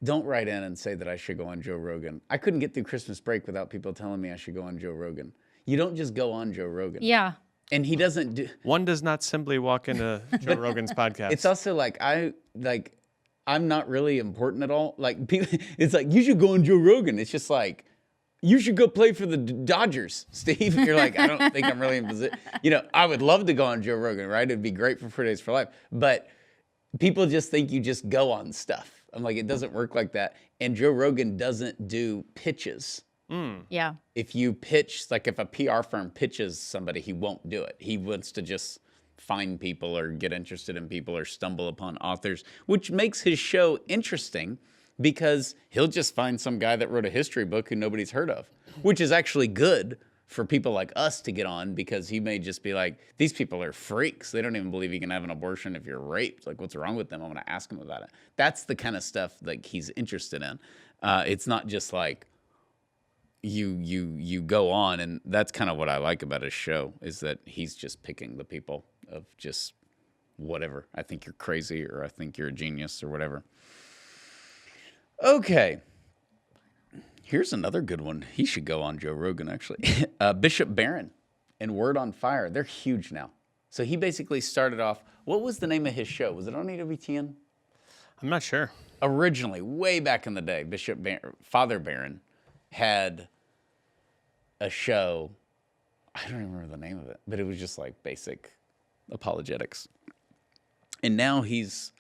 write in and say that I should go on Joe Rogan. I couldn't get through Christmas break without people telling me I should go on Joe Rogan. You don't just go on Joe Rogan. Yeah. And he doesn't do... One does not simply walk into Joe Rogan's podcast. It's also like, I'm not really important at all. Like, people, it's like, you should go on Joe Rogan. It's just like, you should go play for the Dodgers, Steve. You're like, I don't think I'm really in position. I would love to go on Joe Rogan, right? It'd be great for 4 Days for Life. But people just think you just go on stuff. I'm like, it doesn't work like that. And Joe Rogan doesn't do pitches. Yeah. If you pitch, like if a PR firm pitches somebody, he won't do it. He wants to just find people or get interested in people or stumble upon authors, which makes his show interesting because he'll just find some guy that wrote a history book who nobody's heard of, which is actually good for people like us to get on because he may just be like, these people are freaks. They don't even believe you can have an abortion if you're raped. Like, what's wrong with them? I want to ask them about it. That's the kind of stuff like he's interested in. It's not just like you go on, and that's kind of what I like about his show is that he's just picking the people of just whatever. I think you're crazy, or I think you're a genius, or whatever. Okay. Here's another good one. He should go on Joe Rogan, actually. Bishop Barron and Word on Fire. They're huge now. So he basically started off, what was the name of his show? Was it on EWTN? I'm not sure. Originally, way back in the day, Father Barron had a show. I don't even remember the name of it, but it was just like basic apologetics. And now he's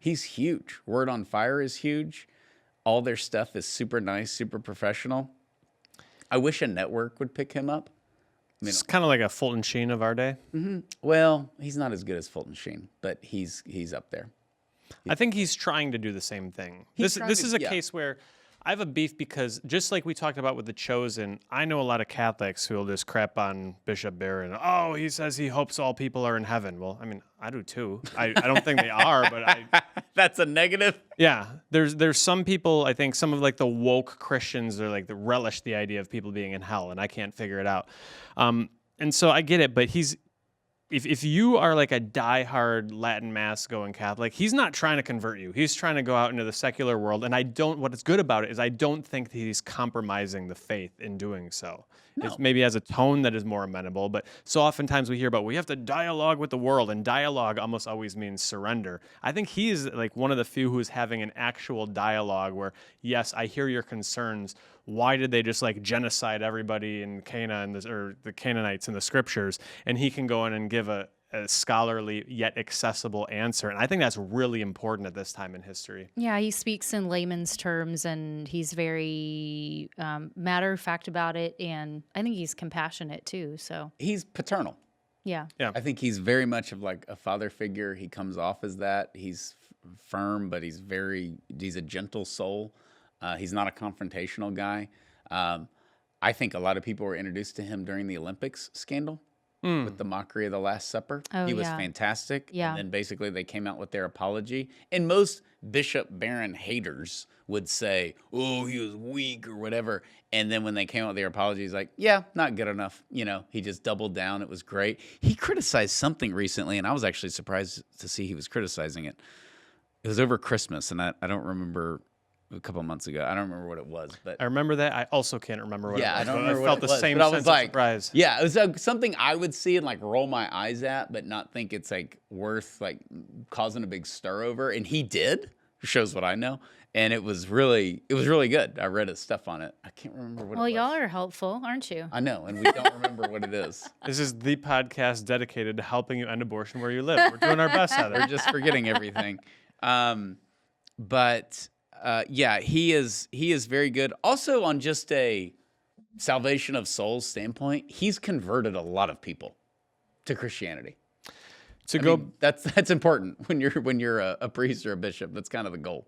huge. Word on Fire is huge. All their stuff is super nice, super professional. I wish a network would pick him up. It's kind of like a Fulton Sheen of our day. Mm-hmm. Well, he's not as good as Fulton Sheen, but he's up there. I think he's trying to do the same thing. This is a case where I have a beef because just like we talked about with The Chosen, I know a lot of Catholics who will just crap on Bishop Barron. Oh, he says he hopes all people are in heaven. Well, I mean, I do too. I don't think they are, but That's a negative. yeah, there's some people, I think some of like the woke Christians are like the relish the idea of people being in hell, and I can't figure it out. And so I get it, but if you are like a diehard Latin Mass going Catholic, he's not trying to convert you. He's trying to go out into the secular world. And what is good about it is I don't think that he's compromising the faith in doing so. No. It maybe has a tone that is more amenable, but so oftentimes we hear about, we have to dialogue with the world, and dialogue almost always means surrender. I think he is like one of the few who is having an actual dialogue where, yes, I hear your concerns. Why did they just like genocide everybody in Canaan or the Canaanites in the scriptures? And he can go in and give a scholarly yet accessible answer. And I think that's really important at this time in history. Yeah, he speaks in layman's terms, and he's very matter of fact about it. And I think he's compassionate too. So He's paternal. yeah. I think he's very much of like a father figure. He comes off as that. He's firm, but he's a gentle soul. He's not a confrontational guy. I think a lot of people were introduced to him during the Olympics scandal with the mockery of the Last Supper. Oh, he was yeah. fantastic. Yeah. And then basically they came out with their apology. And most Bishop Barron haters would say, oh, he was weak or whatever. And then when they came out with their apology, he's like, yeah, not good enough. You know, he just doubled down. It was great. He criticized something recently, and I was actually surprised to see he was criticizing it. It was over Christmas, and I don't remember. A couple of months ago, I don't remember what it was, but I remember that. I also can't remember what it was. I don't but remember I felt what it the was, same but I sense was like, of surprise. yeah, it was something I would see and like roll my eyes at, but not think it's like worth like causing a big stir over. And he did. Shows what I know, and it was really good. I read his stuff on it. I can't remember what. Well, it was. y'all are helpful, aren't you? I know, and we don't remember what it is. This is the podcast dedicated to helping you end abortion where you live. We're doing our best, Heather. We're just forgetting everything. Yeah, he is very good. Also, on just a salvation of souls standpoint, he's converted a lot of people to Christianity. I mean, that's important when you're a priest or a bishop. That's kind of the goal.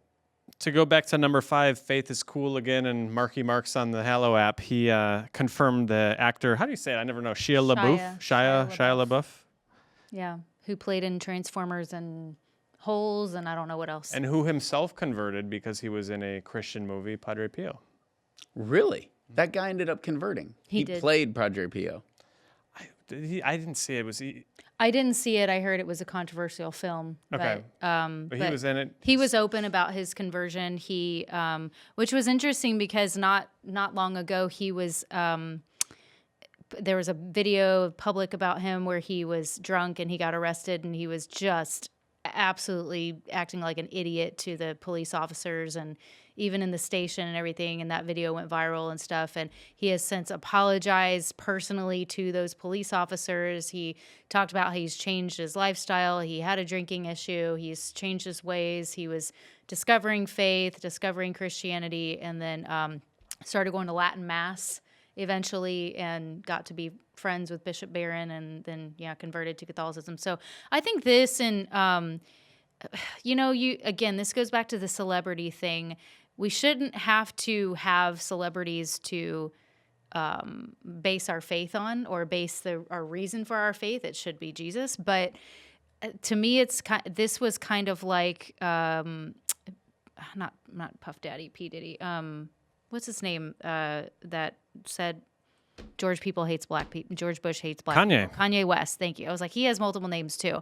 To go back to number 5, Faith is Cool again, and Marky Mark's on the Hallow app. He confirmed the actor. How do you say it? I never know. Shia LaBeouf. Yeah, who played in Transformers and Holes, and I don't know what else. And who himself converted because he was in a Christian movie, Padre Pio. Really? That guy ended up converting. He did. played Padre Pio. I didn't see it. I didn't see it. I heard it was a controversial film. Okay. But he was in it. He was open about his conversion. He, which was interesting because not long ago he was. There was a video public about him where he was drunk and he got arrested, and he was just absolutely acting like an idiot to the police officers and even in the station and everything, and that video went viral and stuff, and he has since apologized personally to those police officers. He talked about how he's changed his lifestyle. He had a drinking issue. He's changed his ways. He was discovering faith, discovering Christianity, and then started going to Latin Mass eventually and got to be friends with Bishop Barron, and then converted to Catholicism. So I think this, and this goes back to the celebrity thing. We shouldn't have to have celebrities to base our faith on, or base our reason for our faith. It should be Jesus. But to me, this was kind of like not Puff Daddy, P Diddy. What's his name that said George Bush hates black people. Kanye. Kanye West. Thank you. I was like, he has multiple names too.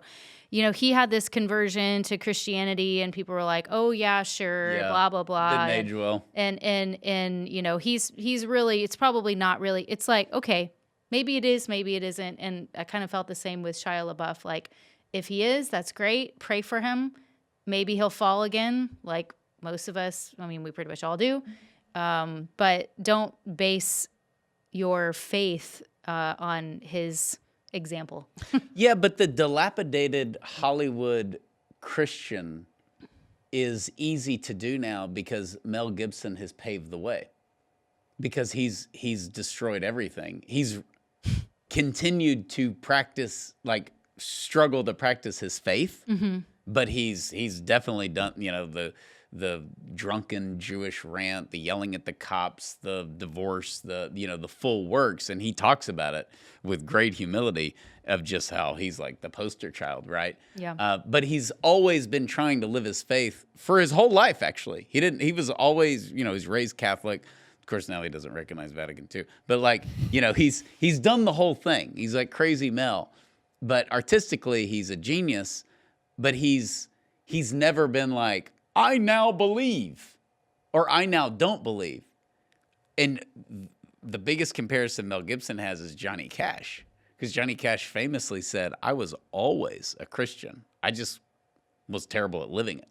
You know, he had this conversion to Christianity, and people were like, "Oh yeah, sure, blah blah blah." Didn't age well. And you know, he's really. It's probably not really. It's like, okay, maybe it is, maybe it isn't. And I kind of felt the same with Shia LaBeouf. Like, if he is, that's great. Pray for him. Maybe he'll fall again, like most of us. I mean, we pretty much all do. But don't base your faith on his example. Yeah, but the dilapidated Hollywood Christian is easy to do now because Mel Gibson has paved the way. Because he's destroyed everything. He's continued to struggle to practice his faith, but he's definitely done, the drunken Jewish rant, the yelling at the cops, the divorce, the full works. And he talks about it with great humility of just how he's like the poster child, right? Yeah. But he's always been trying to live his faith for his whole life, actually. He was always, he's raised Catholic. Of course, now he doesn't recognize Vatican II. But like, he's done the whole thing. He's like crazy Mel. But artistically, he's a genius. But he's never been like, I now believe, or I now don't believe. And the biggest comparison Mel Gibson has is Johnny Cash. Because Johnny Cash famously said, I was always a Christian. I just was terrible at living it,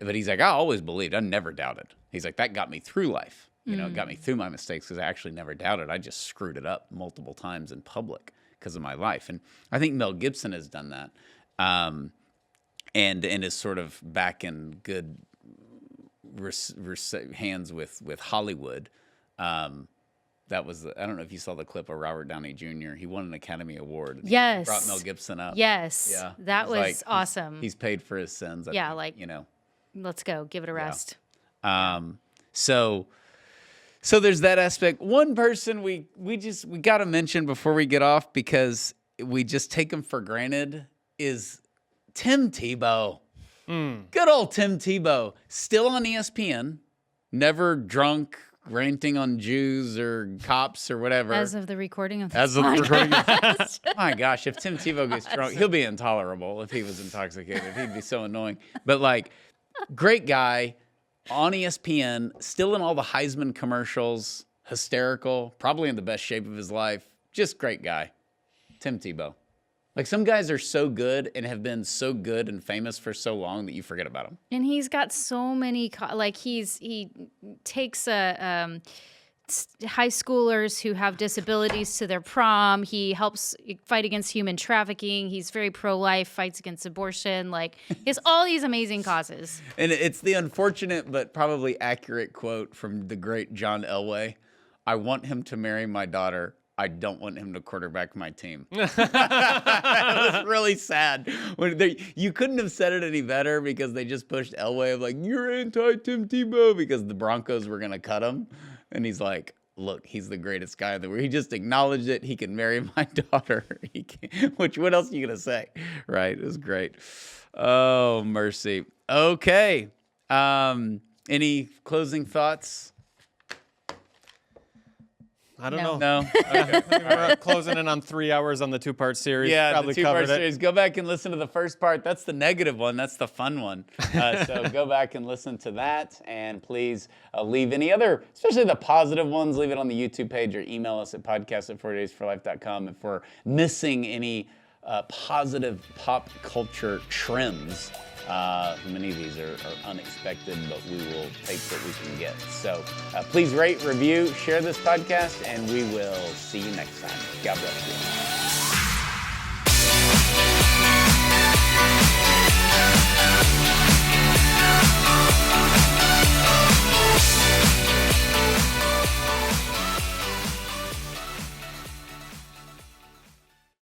But he's like, I always believed. I never doubted. He's like, that got me through life. It got me through my mistakes because I actually never doubted. I just screwed it up multiple times in public because of my life. And I think Mel Gibson has done that. And is sort of back in good hands with Hollywood. That was, I don't know if you saw the clip of Robert Downey Jr. He won an Academy Award. Yes. Brought Mel Gibson up. Yes. Yeah. That was awesome. He's paid for his sins. I think, let's go. Give it a rest. So there's that aspect. One person we got to mention before we get off because we just take him for granted is Tim Tebow. Good old Tim Tebow. Still on ESPN. Never drunk, ranting on Jews or cops or whatever. As of the recording of this podcast. My gosh, if Tim Tebow gets drunk, he'll be intolerable if he was intoxicated. He'd be so annoying. But like, great guy on ESPN, still in all the Heisman commercials, hysterical, probably in the best shape of his life. Just great guy. Tim Tebow. Like some guys are so good and have been so good and famous for so long that you forget about them. And he's got so many, he takes high schoolers who have disabilities to their prom. He helps fight against human trafficking. He's very pro-life, fights against abortion. Like, he has all these amazing causes. And it's the unfortunate but probably accurate quote from the great John Elway. I want him to marry my daughter. I don't want him to quarterback my team. That was really sad. You couldn't have said it any better because they just pushed Elway of like, you're anti-Tim Tebow because the Broncos were going to cut him. And he's like, look, he's the greatest guy in the world. He just acknowledged it. He can marry my daughter. What else are you going to say? Right? It was great. Oh, mercy. Okay. Any closing thoughts? I don't know. No. Okay. We're closing in on 3 hours on the 2-part series. Yeah, probably the 2-part covered it. series. Go back and listen to the first part. That's the negative one. That's the fun one. So go back and listen to that. And please leave any other, especially the positive ones, leave it on the YouTube page or email us at podcast@40daysforlife.com if we're missing any positive pop culture trends. Many of these are unexpected, but we will take what we can get. So please rate, review, share this podcast, and we will see you next time. God bless you.